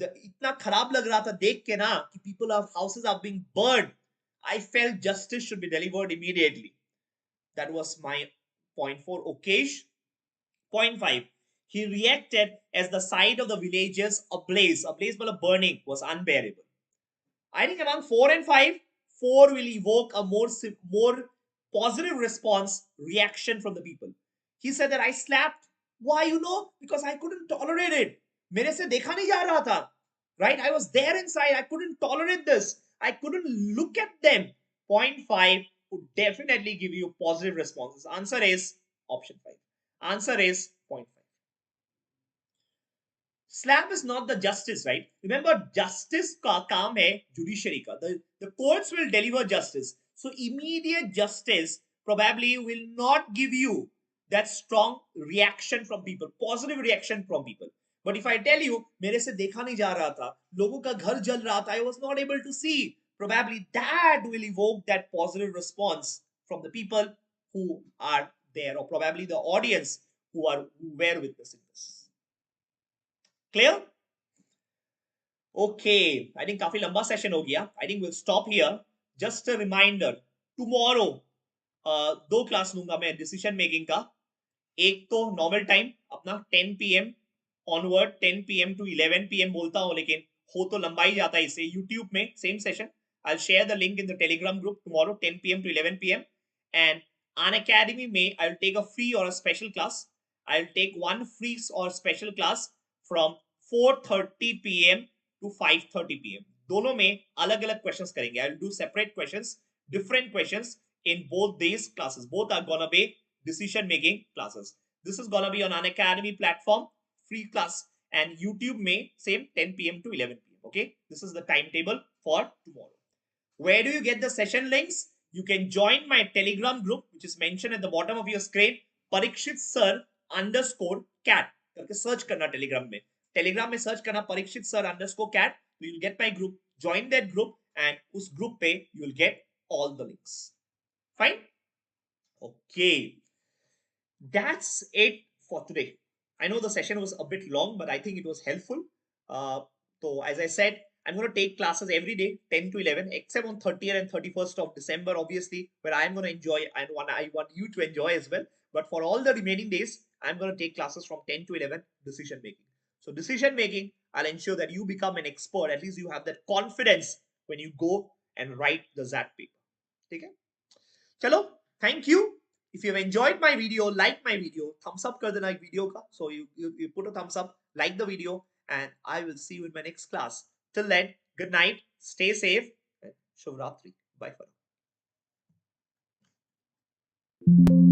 Speaker 1: इतना खराब लग रहा था देख के ना कि people of houses are being burned. I felt justice should be delivered immediately. That was my point 4. Okay. Point 5. He reacted as the sight of the villages ablaze. Ablaze means burning was unbearable. I think among 4 and 5, 4 will evoke a more positive response reaction from the people. He said that I slapped. Why, because I couldn't tolerate it. मेरे से देखा नहीं जा रहा था. Right? I was there inside. I couldn't tolerate this. I couldn't look at them. Point 5 would definitely give you positive responses. Answer is option 5. Answer is point 5. Slap is not the justice, right? Remember, justice ka kaam hai judiciary ka. The courts will deliver justice. So immediate justice probably will not give you that strong reaction from people, positive reaction from people. But if I tell you, मेरे से देखा नहीं जा रहा था, लोगों का घर जल रहा था, I was not able to see. Probably that will evoke that positive response from the people who are there, or probably the audience who were witnessing this. Clear? Okay, I think काफी लंबा session हो गया. I think we'll stop here. Just a reminder, tomorrow दो class लूंगा मैं decision making का. एक तो नॉर्मल टाइम अपना 10 PM onward, 10 PM to 11 PM बोलता हूँ, लेकिन हो तो लंबा ही जाता है इसे. यूट्यूब में same session. I'll share the link in the Telegram group tomorrow 10 PM to 11 PM. And Unacademy में I'll take a free or a special class. I'll take one free or special class from 4:30 PM to 5:30 PM. दोनों में अलग अलग questions करेंगे. I'll do separate questions, different questions in both these classes. Both are gonna be decision making classes. This is gonna be on Unacademy platform, free class, and YouTube may same 10 PM to 11 PM. Okay, this is the timetable for tomorrow. Where do you get the session links? You can join my Telegram group, which is mentioned at the bottom of your screen. Parikshit Sir _cat करके search करना Telegram में. Telegram में search करना Parikshit Sir _cat. You will get my group. Join that group, and उस group पे you will get all the links. Fine. Okay. That's it for today. I know the session was a bit long, but I think it was helpful. So as I said, I'm going to take classes every day, 10 to 11, except on 30th and 31st of December, obviously, where I'm going to enjoy, and I want you to enjoy as well. But for all the remaining days, I'm going to take classes from 10 to 11, decision making. So decision making, I'll ensure that you become an expert. At least you have that confidence when you go and write the XAT paper. Okay? Chalo, thank you. If you have enjoyed my video, like my video, thumbs up kar dena ek video ka. So you put a thumbs up, like the video, and I will see you in my next class. Till then, good night, stay safe, and Shubh Ratri. Bye for now.